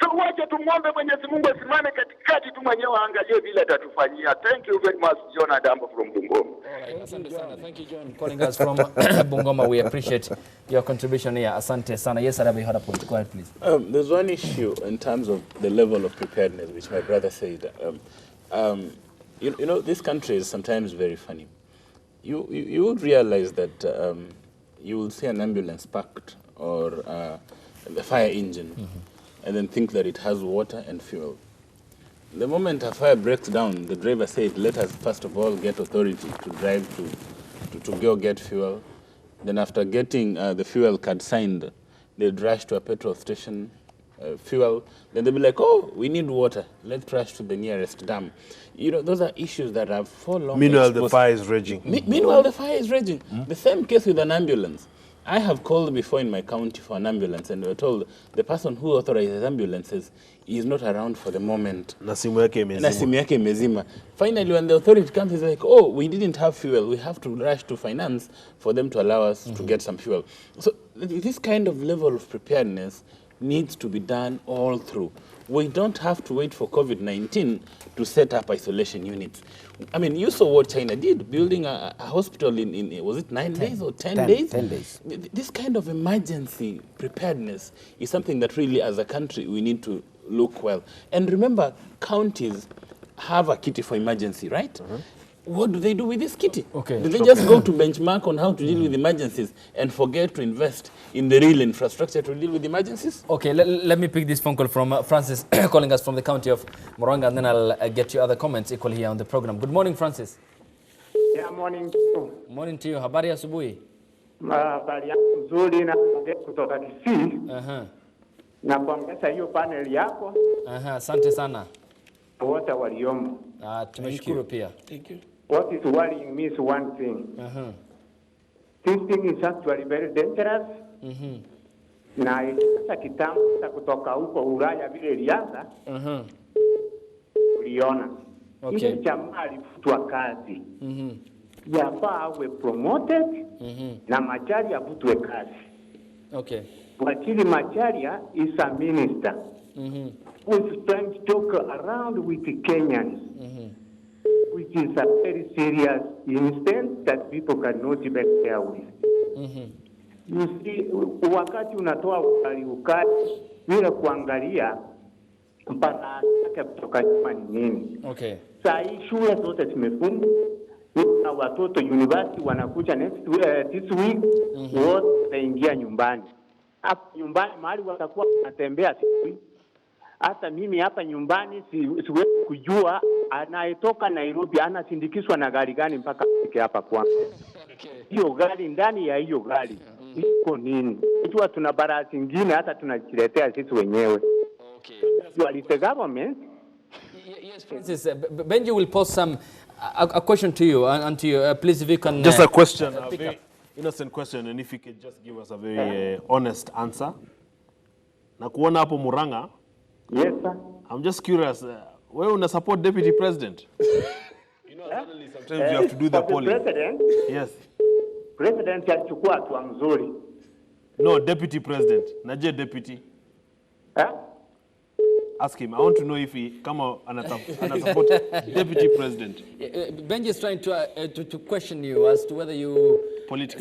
G: So wacha tumwombe Mwenyezi Mungu asimame katikati tu, mwenyewe aangalie vile atatufanyia. Thank you very much, John Adamba from Bungoma.
A: Asante sana. Thank you, John, calling us from Bungoma. We appreciate your contribution here. Asante sana. Yes, Arabi, had a point. Go ahead, please.
C: There's one issue in terms of the level of preparedness, which my brother said. You know, this country is sometimes very funny. You would realize that you will see an ambulance parked or a fire engine, and then think that it has water and fuel. The moment a fire breaks down, the driver said, let us first of all get authority to drive to go get fuel. Then after getting the fuel card signed, they'd rush to a petrol station, fuel. Then they'll be like, oh, we need water. Let's rush to the nearest dam. You know, those are issues that are for long.
B: Meanwhile, the fire is raging.
C: Meanwhile, the fire is raging. The same case with an ambulance. I have called before in my county for an ambulance, and we were told the person who authorizes ambulances is not around for the moment.
B: Na simu yake
C: imezima. Finally, when the authority comes, it's like, oh, we didn't have fuel. We have to rush to finance for them to allow us to get some fuel. So this kind of level of preparedness needs to be done all through. We don't have to wait for COVID-19 to set up isolation units. I mean, you saw what China did, building a hospital in was it 9 days or 10 days?
E: 10 days.
C: This kind of emergency preparedness is something that really, as a country, we need to look well. And remember, counties have a kitty for emergency, right? What do they do with this kitty?
A: Okay.
C: Do they just go to benchmark on how to deal with emergencies and forget to invest in the real infrastructure to deal with emergencies?
A: Okay, let me pick this phone call from Francis calling us from the county of Murang'a, and then I'll get you other comments equally here on the program. Good morning, Francis.
H: Yeah, morning.
A: Morning to you. Habari asubuhi.
H: Habari yangu nzuri na kutoka Kisii. Na kuongeza hiyo panel yako.
A: Asante sana.
H: Wote waliomo.
A: Tumeshukuru pia.
D: Thank you.
H: What is worrying me is one thing. This thing is actually very dangerous. Na sasa kitambo kutoka huko Ulaya vile ilianza. Uliona.
A: Okay.
H: Ile jamaa alifutwa kazi. Yafaa awe promoted na Macharia avutwe kazi.
A: Okay.
H: Wakili Macharia is a minister who is trying to talk around with the Kenyans, which is a very serious instance that people cannot even bear with. You see, wakati unatoa ukali bila kuangalia mpaka kutoka nyuma ni nini.
A: Okay.
H: Saa hii shule zote zimefungwa. Na watoto university wanakuja this week, wote wanaingia nyumbani. Hapa nyumbani mahali watakuwa wanatembea siku. Hata mimi hapa nyumbani siwezi kujua anayetoka Nairobi anasindikizwa na gari gani mpaka afike hapa kwangu. Hiyo gari, ndani ya hiyo gari iko nini? Unajua tuna barabara zingine hata tunajiletea sisi wenyewe. Okay. The government.
A: Yes, Francis. Benji will pose a question to you, and to you, please, if you can.
B: Just a question, a very innocent question, and if you could just give us a very honest answer. Na kuona hapo Murang'a.
H: Yes, sir.
B: I'm just curious. Wewe una support deputy president?
H: You know,
B: sometimes you have to do the polling.
H: President?
B: Yes.
H: President alichukua hatua nzuri.
B: No, deputy president. Naje deputy? Ask him. I want to know if he kama support deputy president.
A: Benji is trying to question you as to whether you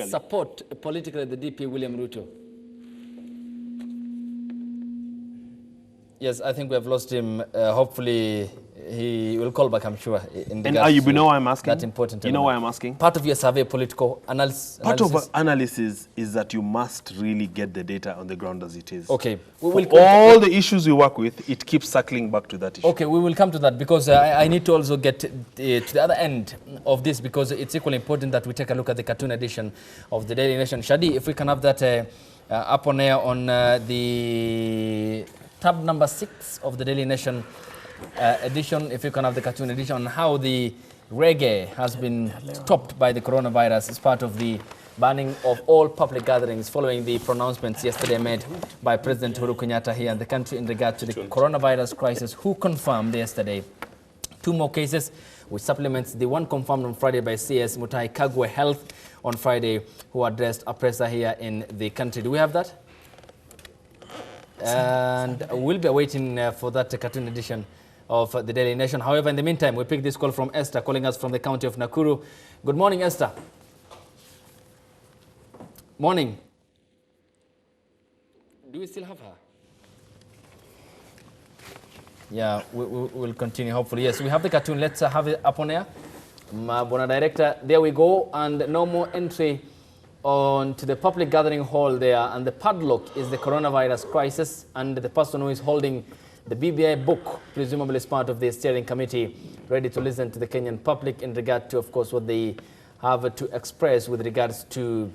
A: support politically the DP William Ruto. Yes, I think we have lost him. Hopefully, he will call back, I'm sure.
B: And you know why I'm asking?
A: That important.
B: You know why I'm asking?
A: Part of your survey, political analysis.
B: Part of analysis is that you must really get the data on the ground as it is.
A: Okay.
B: All the issues we work with, it keeps circling back to that issue.
A: Okay, we will come to that because I need to also get to the other end of this because it's equally important that we take a look at the cartoon edition of the Daily Nation. Shadi, if we can have that up on air on the tab number 6 of the Daily Nation edition, if you can have the cartoon edition, on how the reggae has been stopped by the coronavirus as part of the banning of all public gatherings following the pronouncements yesterday made by President Uhuru Kenyatta here in the country in regard to the coronavirus crisis, who confirmed yesterday 2 more cases, which supplements the one confirmed on Friday by CS Mutahi Kagwe Health on Friday, who addressed a presser here in the country. Do we have that? And we'll be waiting for that cartoon edition of the Daily Nation. However, in the meantime, we pick this call from Esther, calling us from the county of Nakuru. Good morning, Esther. Morning. Do we still have her? Yeah, we'll continue, hopefully. Yes, we have the cartoon. Let's have it up on air. Bona Director, there we go. And no more entry on to the public gathering hall there. And the padlock is the coronavirus crisis. And the person who is holding the BBI book, presumably as part of the steering committee, ready to listen to the Kenyan public in regard to, of course, what they have to express with regards to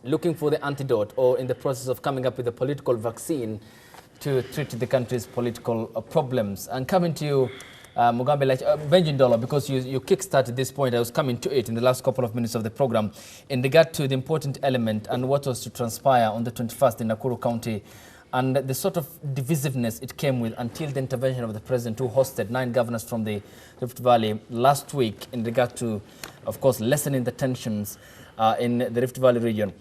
A: looking for the antidote, or in the process of coming up with a political vaccine to treat the country's political problems. And coming to you, Mugambe, like Benjamin Dollar, because you kick-started this point, I was coming to it in the last couple of minutes of the program, in regard to the important element and what was to transpire on the 21st in Nakuru County, and the sort of divisiveness it came with until the intervention of the president, who hosted 9 governors from the Rift Valley last week in regard to, of course, lessening the tensions in the Rift Valley region.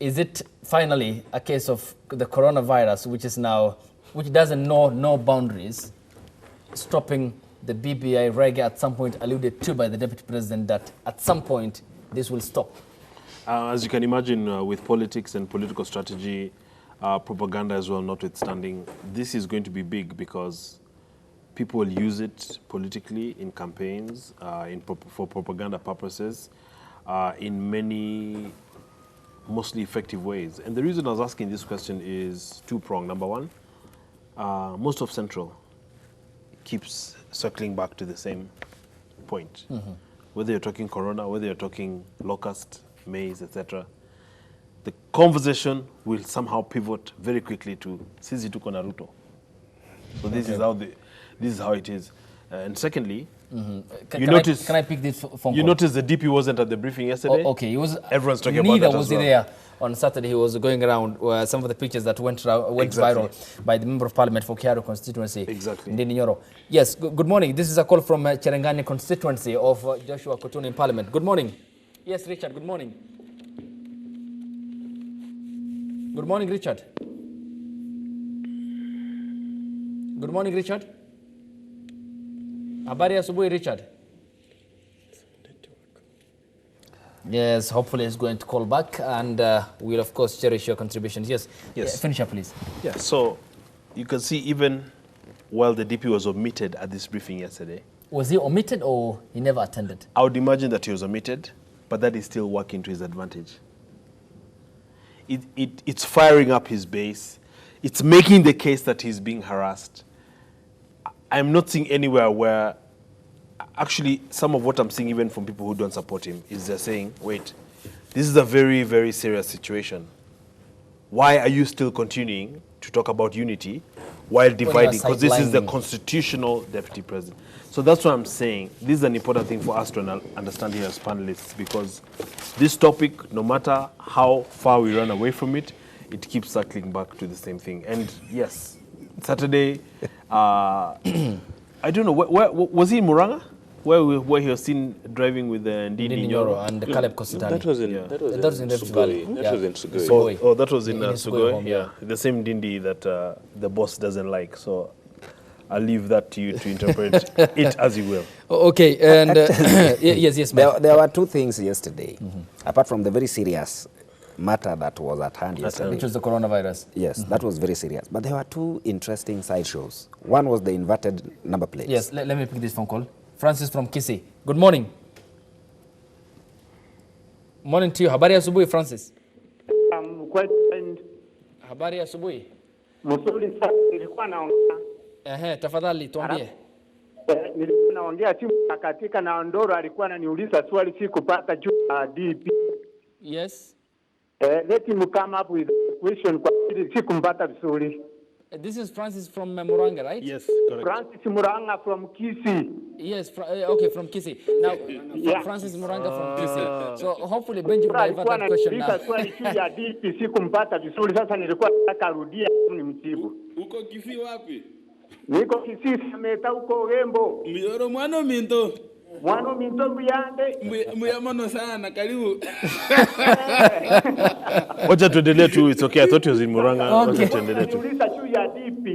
A: Is it finally a case of the coronavirus, which doesn't know no boundaries, stopping the BBI reggae at some point, alluded to by the Deputy President, that at some point this will stop?
B: As you can imagine, with politics and political strategy, propaganda as well notwithstanding, this is going to be big because people will use it politically in campaigns, for propaganda purposes, in many mostly effective ways. And the reason I was asking this question is two-pronged. Number one, most of Central keeps circling back to the same point. Whether you're talking corona, whether you're talking locust, maize, etc., the conversation will somehow pivot very quickly to Sisi tuko na Ruto. So this is how it is. And secondly, can I pick this phone call? You noticed the DP wasn't at the briefing yesterday?
A: Okay, he was.
B: Everyone's talking about that
A: Neither was he there. On Saturday, he was going around some of the pictures that went viral by the Member of Parliament for Kiaru constituency.
B: Exactly.
A: Ndini Nyoro. Yes, good morning. This is a call from Cherangani constituency of Joshua Kotuni in Parliament. Good morning. Yes, Richard, good morning. Good morning, Richard. Good morning, Richard. Habari asubuhi, Richard. Yes, hopefully he's going to call back, and we'll of course cherish your contributions. Yes. Finish up, please.
B: Yeah, so you can see even while the DP was omitted at this briefing yesterday.
A: Was he omitted or he never attended?
B: I would imagine that he was omitted, but that is still working to his advantage. It's firing up his base. It's making the case that he's being harassed. I'm not seeing anywhere where, actually, some of what I'm seeing even from people who don't support him is they're saying, wait, this is a very, very serious situation. Why are you still continuing to talk about unity while dividing? Because this is the constitutional deputy president. So that's what I'm saying. This is an important thing for us to understand here as panelists, because this topic, no matter how far we run away from it, it keeps circling back to the same thing. And yes, Saturday, I don't know, where was he in Muranga? Where he was seen driving with Ndini Nyoro
A: and Caleb Kositani.
C: That was in
A: Rift Valley.
C: That was in Sugoi.
B: Oh, that was in Sugoi. Yeah, the same Ndindi that the boss doesn't like. So I'll leave that to you to interpret it as you will.
A: Okay, and yes,
E: there were two things yesterday, apart from the very serious matter that was at hand yesterday.
A: Which was the coronavirus.
E: Yes, that was very serious. But there were two interesting sideshows. One was the inverted number plates.
A: Yes, let me pick this phone call. Francis from Kisii. Good morning. Morning to you. Habari asubuhi, Francis. Habari asubuhi.
H: Mzuri sana, nilikuwa naongea.
A: Tafadhali tuambie.
H: Nilikuwa naongea timu katika na Ondoro alikuwa ananiuliza swali sikupata juu ya DP.
A: Yes.
H: Let him come up with a question kwa ili sikumpata vizuri.
A: This is Francis from Muranga, right?
B: Yes, correct.
H: Francis Muranga from Kisii.
A: Yes, okay, from Kisii. Now,
H: Yeah.
A: Francis Muranga from Kisii. So hopefully Benji will divert that question now.
H: Swali tu ya DP sikumpata vizuri, sasa nilikuwa nataka rudia nimjibu.
I: Uko Kisii wapi?
H: Niko Kisii Sameta uko Rembo.
I: Mjoro mwana minto.
H: Mwana minto mbuyande.
I: Muyamano sana, karibu.
B: Wacha tuendelee tu, it's okay. I thought he was in Muranga.
A: Okay.
B: Wacha tuendelee tu.
H: Niuliza tu ya DP,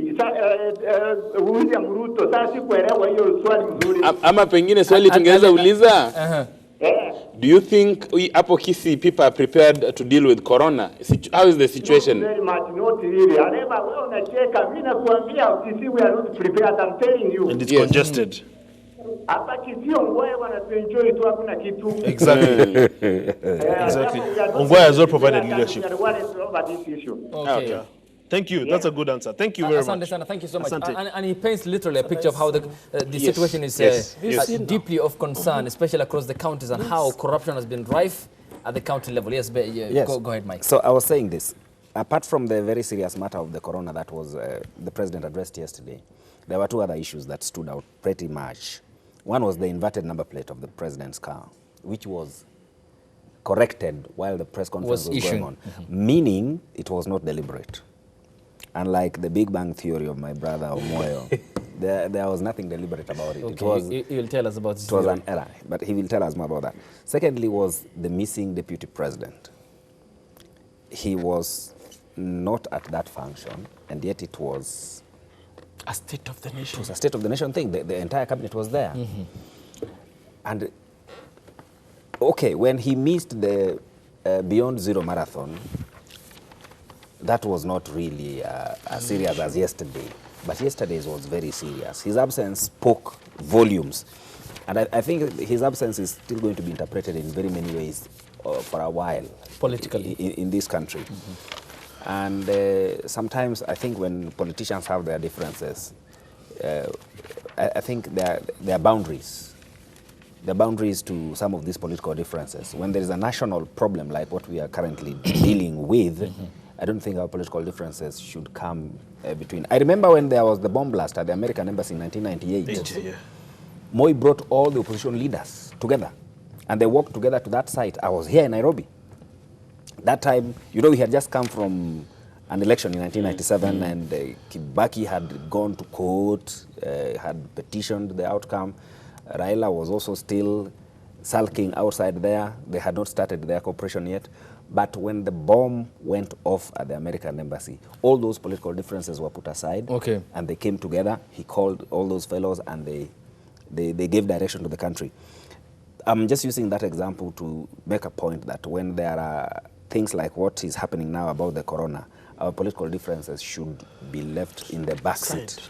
H: William Ruto, sasa sikuelewa hiyo swali mzuri.
C: Ama pengine swali tungeweza uliza.
H: Eh.
C: Do you think hapo Kisii people are prepared to deal with corona? How is the situation?
H: Very much, not really. However, wewe unacheka, mimi nakuambia Kisii we are not prepared, I'm telling you.
B: And it's
C: Yes.
B: congested.
H: Hapa Kisii Ongwae wanatuenjoy tu, hakuna kitu.
B: Exactly. Exactly. Ongwae has not provided leadership.
A: Okay.
B: Thank you. That's a good answer. Thank you very
A: Asante
B: much.
A: sana, thank you so much.
B: Asante.
A: And he paints literally a picture of how the situation is
B: Yes.
A: deeply of concern, especially across the counties, and how corruption has been rife at the county level. Yes,
E: Yes.
A: Go ahead, Mike.
E: So I was saying this. Apart from the very serious matter of the corona that was the president addressed yesterday, there were two other issues that stood out pretty much. One was the inverted number plate of the president's car, which was corrected while the press conference was going on, meaning it was not deliberate. Unlike the Big Bang theory of my brother Omoyo, there was nothing deliberate about it.
A: Okay, he will tell us about this.
E: It was an error, but he will tell us more about that. Secondly was the missing deputy president. He was not at that function, and yet it was
D: A state of the nation.
E: it was a state of the nation thing. The entire cabinet was there. And, okay, when he missed the Beyond Zero marathon, that was not really as serious as yesterday. But yesterday's was very serious. His absence spoke volumes. And I think his absence is still going to be interpreted in very many ways for a while.
A: Politically.
E: In this country. And sometimes I think when politicians have their differences, I think there are boundaries. There are boundaries to some of these political differences. When there is a national problem like what we are currently dealing with, I don't think our political differences should come between. I remember when there was the bomb blast at the American Embassy in 1998. Moi brought all the opposition leaders together, and they walked together to that site. I was here in Nairobi. That time, you know, we had just come from an election in 1997, and Kibaki had gone to court, had petitioned the outcome. Raila was also still sulking outside there. They had not started their cooperation yet. But when the bomb went off at the American Embassy, all those political differences were put aside, and they came together. He called all those fellows, and they gave direction to the country. I'm just using that example to make a point that when there are things like what is happening now about the corona, our political differences should be left in the backseat.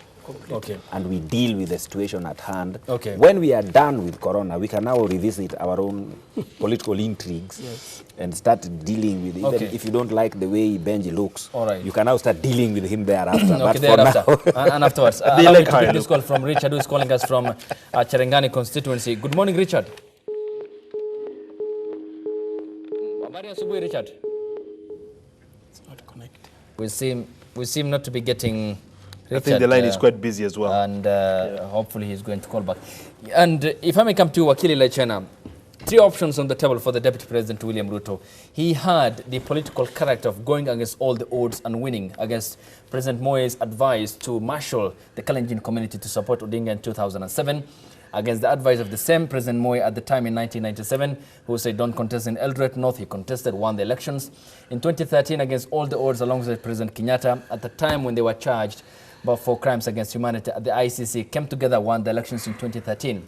A: Okay.
E: And we deal with the situation at hand.
A: Okay.
E: When we are done with corona, we can now revisit our own political intrigues and start dealing with it. Even if you don't like the way Benji looks, you can now start dealing with him thereafter.
A: Okay, thereafter. And afterwards. Allow me to take this call from Richard, who is calling us from Cherengani constituency. Good morning, Richard. Habari asubuhi, Richard.
D: It's not connected.
A: We seem not to be getting Richard.
B: I think the line is quite busy as well.
A: And hopefully he's going to call back. And if I may come to Wakili Lechena, three options on the table for the Deputy President William Ruto. He had the political character of going against all the odds and winning against President Moi's advice to marshal the Kalenjin community to support Odinga in 2007, against the advice of the same President Moi at the time in 1997, who said don't contest in Eldoret North. He contested, won the elections. In 2013, against all the odds alongside President Kenyatta, at the time when they were charged for crimes against humanity at the ICC, came together, won the elections in 2013.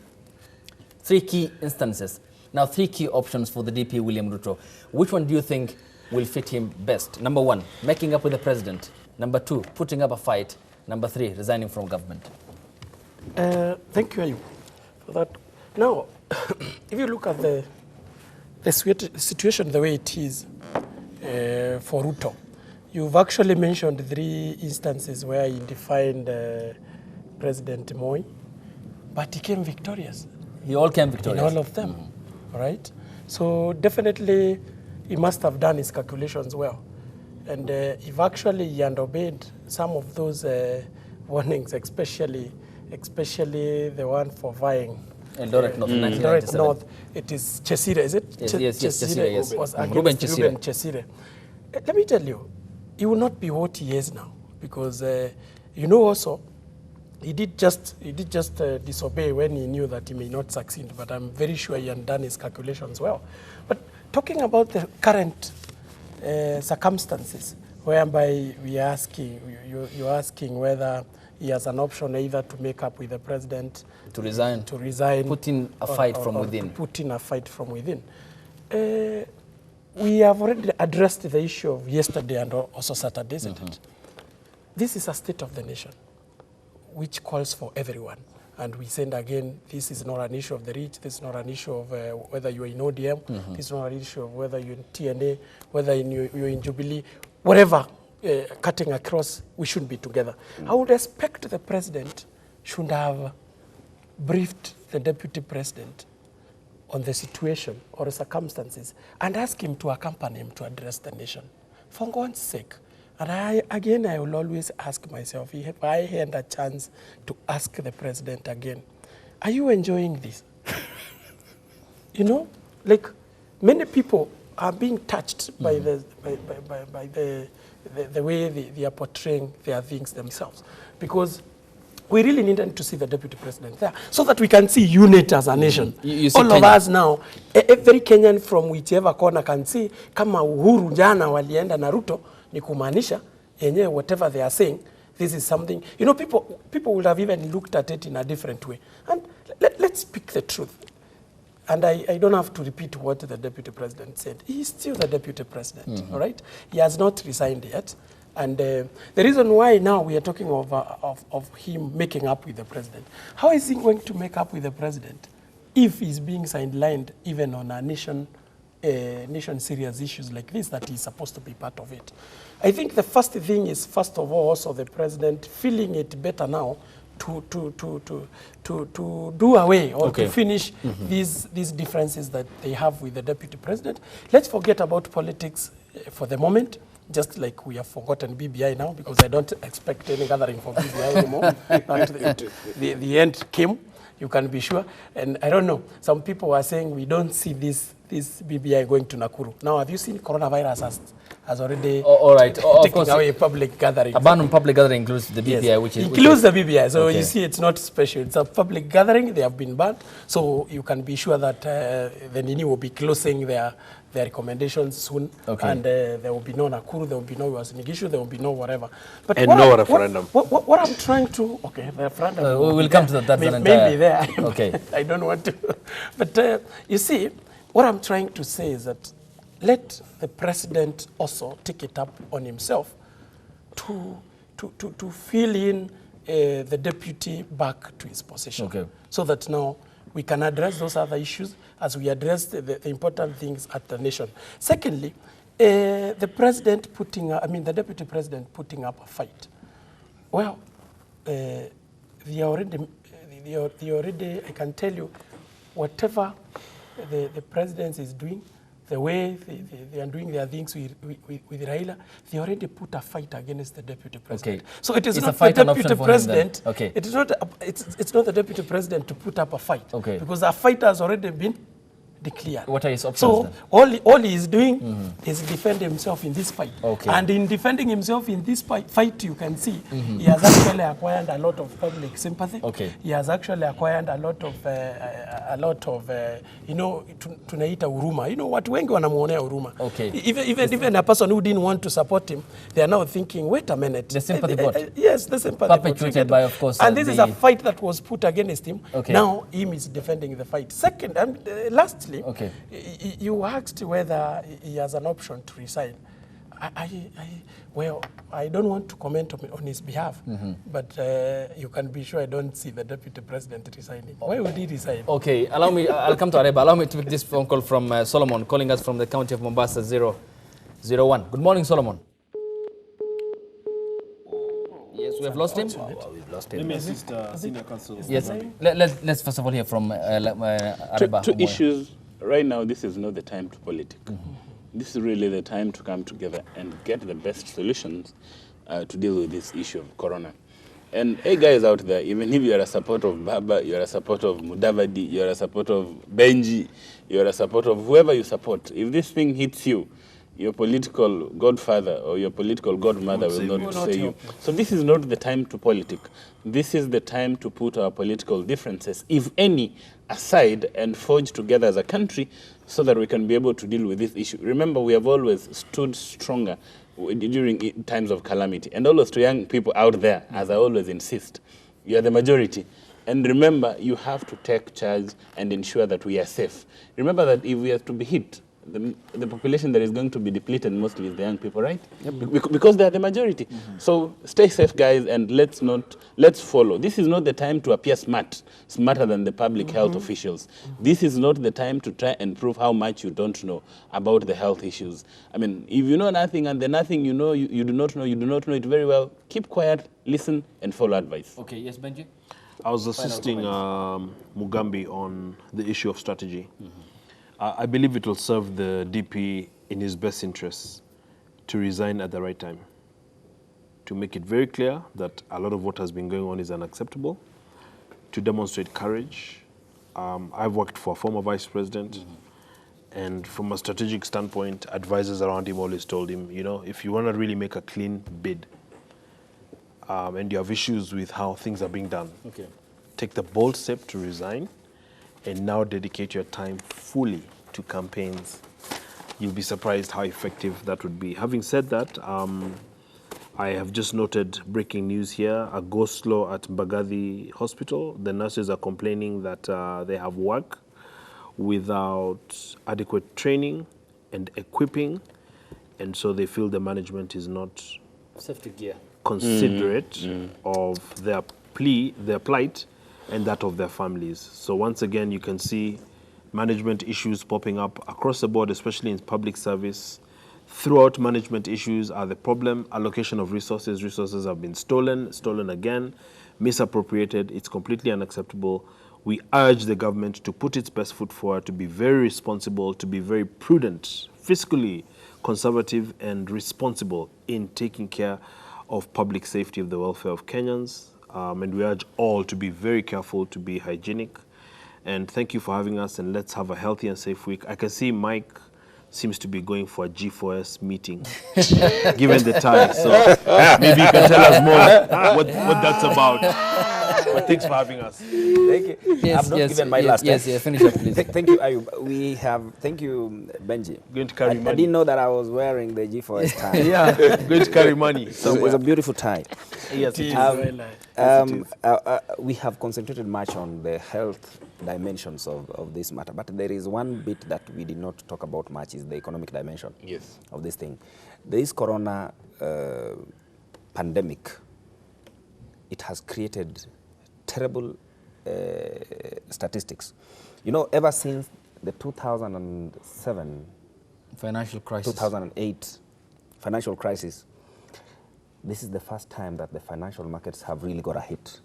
A: Three key instances. Now, three key options for the DP William Ruto. Which one do you think will fit him best? Number one, making up with the president. Number two, putting up a fight. Number three, resigning from government.
D: Thank you, Ayub, for that. Now, if you look at the situation the way it is for Ruto, you've actually mentioned three instances where he defined President Moi, but he came victorious.
A: He all came victorious.
D: In all of them, all right? So definitely he must have done his calculations well. And if actually he had obeyed some of those warnings, especially the one for vying.
A: Eldoret North,
D: Eldoret North, it is Chesire, is it?
A: Yes, Chesire, yes.
D: Was
A: Ruben
D: against Ruben Chesire. Let me tell you, he will not be what he is now, because you know also, he did just disobey when he knew that he may not succeed, but I'm very sure he had done his calculations well. But talking about the current circumstances, whereby we are asking, you're asking whether he has an option either to make up with the president,
A: to resign,
D: put in a
A: fight from within.
D: To put in a fight from within. We have already addressed the issue of yesterday and also Saturday, isn't it? This is a state of the nation, which calls for everyone. And we said again, this is not an issue of the rich, this is not an issue of whether you're in ODM, this is not an issue of whether you're in TNA, whether you're in Jubilee, whatever, cutting across, we should be together. I would expect the president should have briefed the deputy president on the situation or the circumstances and ask him to accompany him to address the nation, for God's sake. And I will always ask myself, if I had a chance to ask the president again, are you enjoying this? You know, like many people are being touched by the way they are portraying their things themselves, because we really needed to see the deputy president there so that we can see unity as a nation. All of us now, every Kenyan from whichever corner can see, kama Uhuru jana walienda na Ruto, ni kumaanisha yenyewe whatever they are saying, this is something, you know, people would have even looked at it in a different way. And let's speak the truth. And I don't have to repeat what the deputy president said. He is still the deputy president, all right? He has not resigned yet. And the reason why now we are talking of him making up with the president, how is he going to make up with the president if he's being sidelined even on a nation serious issues like this that he's supposed to be part of it? I think the first thing is, first of all, also the president feeling it better now to do away or to finish these differences that they have with the deputy president. Let's forget about politics for the moment, just like we have forgotten BBI now, because I don't expect any gathering for BBI anymore. The end came, you can be sure. And I don't know, some people are saying we don't see this BBI going to Nakuru. Now, have you seen coronavirus has already taken away public gathering?
A: A ban on public gathering includes the BBI, which
D: includes the BBI. So you see, it's not special. It's a public gathering. They have been banned. So you can be sure that the Nini will be closing their recommendations soon. And there will be no Nakuru, there will be no Wasinigishu, there will be no whatever. But
B: and no referendum.
D: What I'm trying to, the referendum.
A: We will come to that.
D: Maybe there.
A: Okay.
D: I don't want to. But you see, what I'm trying to say is that let the president also take it up on himself to fill in the deputy back to his position, so that now we can address those other issues as we address the important things at the nation. Secondly, the deputy president putting up a fight. Well, they already, I can tell you, whatever the president is doing, the way they are doing their things with Raila, they already put a fight against the deputy president. So it is not the deputy president. It is not. It's not the deputy president to put up a fight, because a fight has already been declared.
A: What are his options?
D: So then? all he is doing is defend himself in this fight. And in defending himself in this fight, you can see he has actually acquired a lot of public sympathy. He has actually acquired a lot of you know, tunaita huruma. You know, watu wengi wanamuonea huruma. Even a person who didn't want to support him, they are now thinking, wait a minute.
A: The sympathy vote.
D: Yes, the sympathy
A: perpetuated by, of course.
D: And this is a fight that was put against him. Now him is defending the fight. Second, and lastly, you asked whether he has an option to resign. Well, I don't want to comment on his behalf, but you can be sure I don't see the deputy president resigning. Why would he resign?
A: Okay, allow me, I'll come to Areba. Allow me to pick this phone call from Solomon, calling us from the county of Mombasa, 001. Good morning, Solomon. Yes, we have lost him.
E: We've lost him.
B: Let me assist Senior Counsel.
A: Yes, let's first of all hear from Areba.
C: Two issues. Right now, this is not the time to politic. this is really the time to come together and get the best solutions to deal with this issue of corona. And hey, guys out there, even if you're a supporter of Baba, you're a supporter of Mudavadi, you're a supporter of Benji, you're a supporter of whoever you support, if this thing hits you, your political godfather or your political godmother will not say you. So this is not the time to politic. This is the time to put our political differences, if any, aside and forge together as a country so that we can be able to deal with this issue. Remember, we have always stood stronger during times of calamity. And always to young people out there, as I always insist, you are the majority. And remember, you have to take charge and ensure that we are safe. Remember that if we are to be hit, the population that is going to be depleted mostly is the young people, right? Yep. Because they are the majority. So stay safe, guys, and let's follow. This is not the time to appear smarter than the public health officials. This is not the time to try and prove how much you don't know about the health issues. I mean, if you know nothing and the nothing you know, you do not know it very well, keep quiet, listen, and follow advice.
A: Okay, yes, Benji?
B: I was assisting Mugambi on the issue of strategy. I believe it will serve the DP in his best interests to resign at the right time, to make it very clear that a lot of what has been going on is unacceptable, to demonstrate courage. I've worked for a former vice president, and from a strategic standpoint, advisors around him always told him, you know, if you want to really make a clean bid, and you have issues with how things are being done, take the bold step to resign, and now dedicate your time fully to campaigns. You'll be surprised how effective that would be. Having said that, I have just noted breaking news here, a go-slow at Mbagathi Hospital. The nurses are complaining that they have work without adequate training and equipping, and so they feel the management is not
A: safety gear
B: considerate of their plight, and that of their families. So once again, you can see management issues popping up across the board, especially in public service. Throughout, management issues are the problem. Allocation of resources. Resources have been stolen again, misappropriated. It's completely unacceptable. We urge the government to put its best foot forward, to be very responsible, to be very prudent, fiscally conservative and responsible in taking care of public safety, of the welfare of Kenyans. And we urge all to be very careful, to be hygienic. And thank you for having us, and let's have a healthy and safe week. I can see Mike seems to be going for a G4S meeting, given the tie. So maybe you can tell us more what that's about. But thanks for having us.
E: Thank you.
A: Yes,
E: I've not
A: yes,
E: given my
A: yes,
E: last.
A: yes, finish up, please.
E: Thank you, Ayub. Thank you, Benji.
B: Going to carry
E: I
B: money.
E: didn't know that I was wearing the G4S tie.
B: Yeah, going to carry money.
E: It's a beautiful tie.
B: Yes, it is.
E: We have concentrated much on the health dimensions of this matter, but there is one bit that we did not talk about much, is the economic dimension of this thing. This corona pandemic, it has created terrible statistics. You know, ever since the 2007,
A: financial crisis,
E: 2008 financial crisis, this is the first time that the financial markets have really got a hit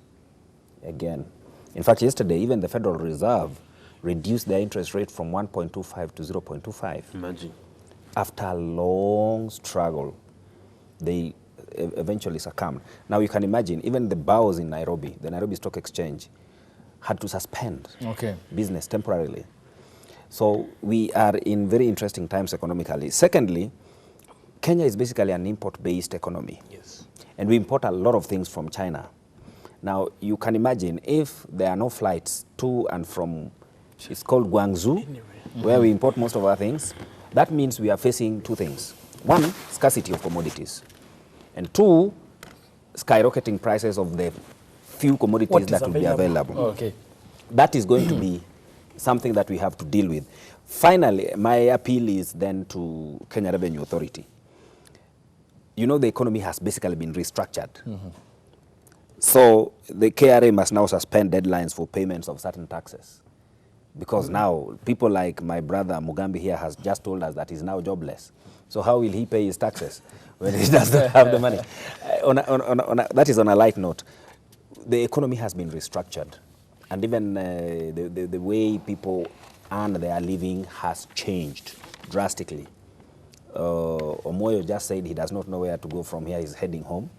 E: again. In fact, yesterday, even the Federal Reserve reduced their interest rate from 1.25 to 0.25.
B: Imagine.
E: After a long struggle, they eventually succumbed. Now you can imagine, even the BOWs in Nairobi, the Nairobi Stock Exchange, had to suspend business temporarily. So we are in very interesting times economically. Secondly, Kenya is basically an import-based economy.
B: Yes.
E: And we import a lot of things from China. Now, you can imagine if there are no flights to and from, it's called Guangzhou, where we import most of our things, that means we are facing two things. One, scarcity of commodities. And two, skyrocketing prices of the few commodities that will be available. That is going to be something that we have to deal with. Finally, my appeal is then to Kenya Revenue Authority. You know, the economy has basically been restructured. So the KRA must now suspend deadlines for payments of certain taxes. Because now, people like my brother Mugambi here has just told us that he's now jobless. So how will he pay his taxes when he doesn't have the money? That is on a light note. The economy has been restructured. And even the way people earn their living has changed drastically. Omoyo just said he does not know where to go from here, he's heading home.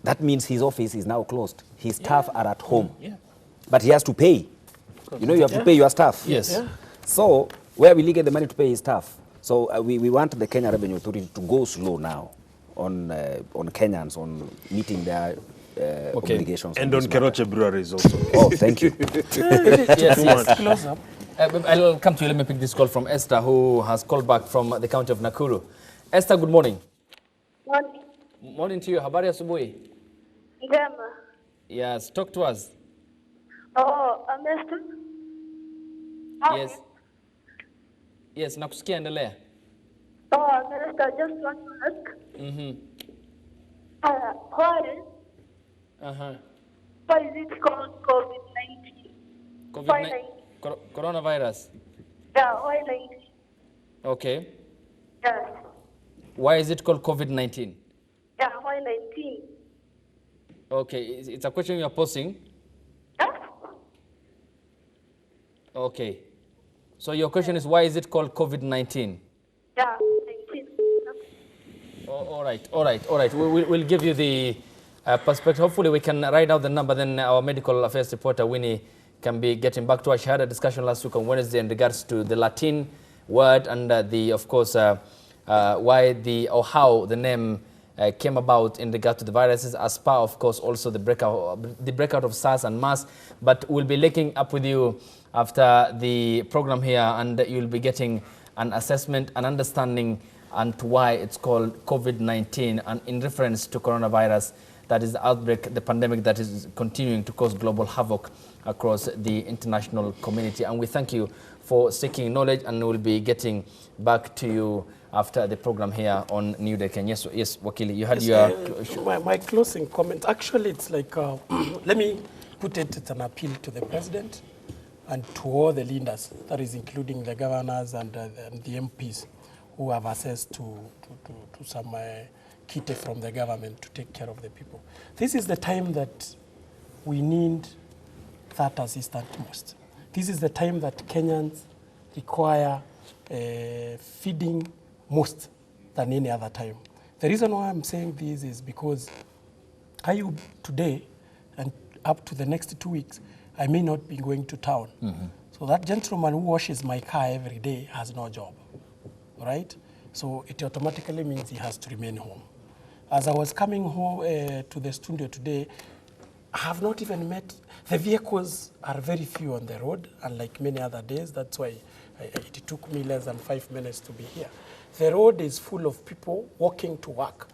E: That means his office is now closed. His staff are at home. But he has to pay. You know, you have to pay your staff.
A: Yes.
E: So where will he get the money to pay his staff? So we want the Kenya Revenue Authority to go slow now on Kenyans, on meeting their obligations.
B: And on Keroche breweries also.
E: Oh, thank you.
A: Yes.
D: Close up.
A: I'll come to you. Let me pick this call from Esther, who has called back from the county of Nakuru. Esther, good morning.
J: Morning.
A: Morning to you. Habari asubuhi.
J: Njema.
A: Yes, talk to us.
J: Oh, Esther.
A: Yes. Yes, nakusikia, endelea.
J: Oh, Esther, just want to ask. Why is it called COVID-19?
A: Coronavirus.
J: Yeah, why 19?
A: Okay.
J: Yes.
A: Why is it called COVID-19?
J: Yeah, why 19?
A: Okay, it's a question you're posing.
J: Yeah.
A: Okay. So your question is, why is it called COVID-19?
J: Yeah, 19.
A: All right. We'll give you the perspective. Hopefully we can write out the number, then our medical affairs reporter, Winnie, can be getting back to us. She had a discussion last week on Wednesday in regards to the Latin word and of course, why how the name came about in regard to the viruses, as per, of course, also the breakout of SARS and MERS. But we'll be linking up with you after the program here, and you'll be getting an assessment, an understanding, and why it's called COVID-19, and in reference to coronavirus, that is the outbreak, the pandemic that is continuing to cause global havoc across the international community. And we thank you for seeking knowledge, and we'll be getting back to you after the program here on New Day Kenya. Yes, Wakili, you had
D: my closing comment. Actually, it's like, let me put it, it's an appeal to the president and to all the leaders, that is including the governors and the MPs who have access to some kit from the government to take care of the people. This is the time that we need that assistance most. This is the time that Kenyans require feeding most than any other time. The reason why I'm saying this is because today and up to the next 2 weeks, I may not be going to town. So that gentleman who washes my car every day has no job, right? So it automatically means he has to remain home. As I was coming home to the studio today, I have not even met, the vehicles are very few on the road, unlike many other days. That's why it took me less than 5 minutes to be here. The road is full of people walking to work,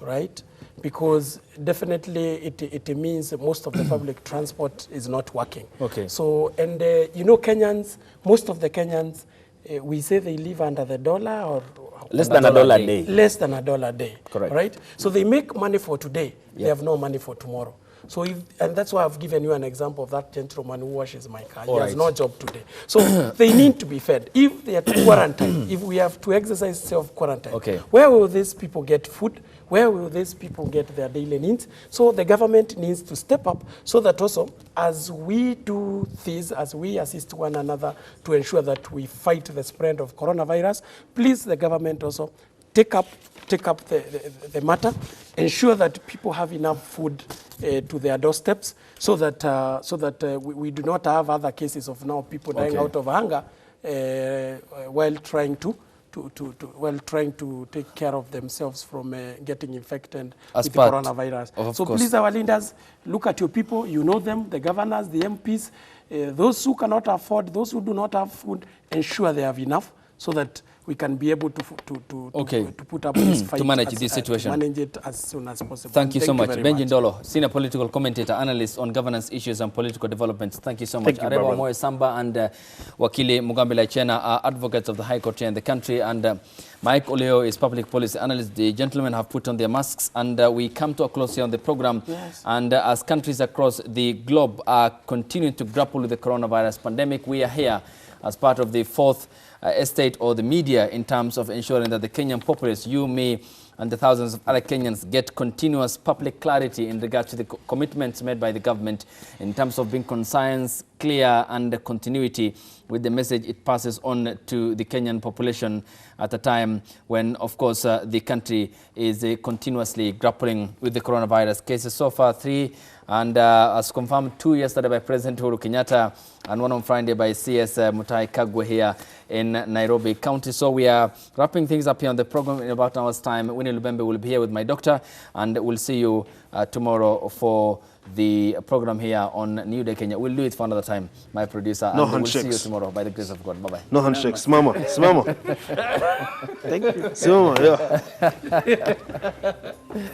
D: right? Because definitely it means most of the public transport is not working.
A: Okay.
D: So, and you know, Kenyans, most of the Kenyans, we say they live under the dollar or
E: less than $1 a day.
D: Less than $1 a day.
E: Correct.
D: Right? So they make money for today. They have no money for tomorrow. So and that's why I've given you an example of that gentleman who washes my car. He has no job today. So they need to be fed. If they are quarantined, if we have to exercise self-quarantine, where will these people get food? Where will these people get their daily needs? So the government needs to step up so that also as we do this, as we assist one another to ensure that we fight the spread of coronavirus, please, the government also take up the matter, ensure that people have enough food to their doorsteps, so that we do not have other cases of now people dying out of hunger while trying to take care of themselves from getting infected with the coronavirus. So please, our leaders, look at your people. You know them, the governors, the MPs, those who cannot afford, those who do not have food, ensure they have enough so that we can be able to put up this fight,
A: to manage this situation.
D: Manage it as soon as possible.
A: Thank you so much. Benji Ndolo, senior political commentator, analyst on governance issues and political developments. Thank you so much. Areva Moe Samba and Wakili Mugambila Chena are advocates of the High Court here in the country, and Mike Oleo is public policy analyst. The gentlemen have put on their masks, and we come to a close here on the program.
D: Yes.
A: And as countries across the globe are continuing to grapple with the coronavirus pandemic, we are here as part of the fourth estate or the media in terms of ensuring that the Kenyan populace, you, me, and the thousands of other Kenyans get continuous public clarity in regard to the commitments made by the government in terms of being concise, clear, and continuity with the message it passes on to the Kenyan population at a time when, of course, the country is continuously grappling with the coronavirus cases. So far, 3, and as confirmed 2 yesterday by President Uhuru Kenyatta, and 1 on Friday by CS Mutahi Kagwe here in Nairobi County. So we are wrapping things up here on the program in about an hour's time. Winnie Lubembe will be here with my doctor, and we'll see you tomorrow for the program here on New Day Kenya. We'll do it for another time, my producer.
B: No
A: and
B: handshakes.
A: We'll see you tomorrow by the grace of God. Bye-bye.
B: No handshakes. Mama. Mama. Thank you. Mama, yeah.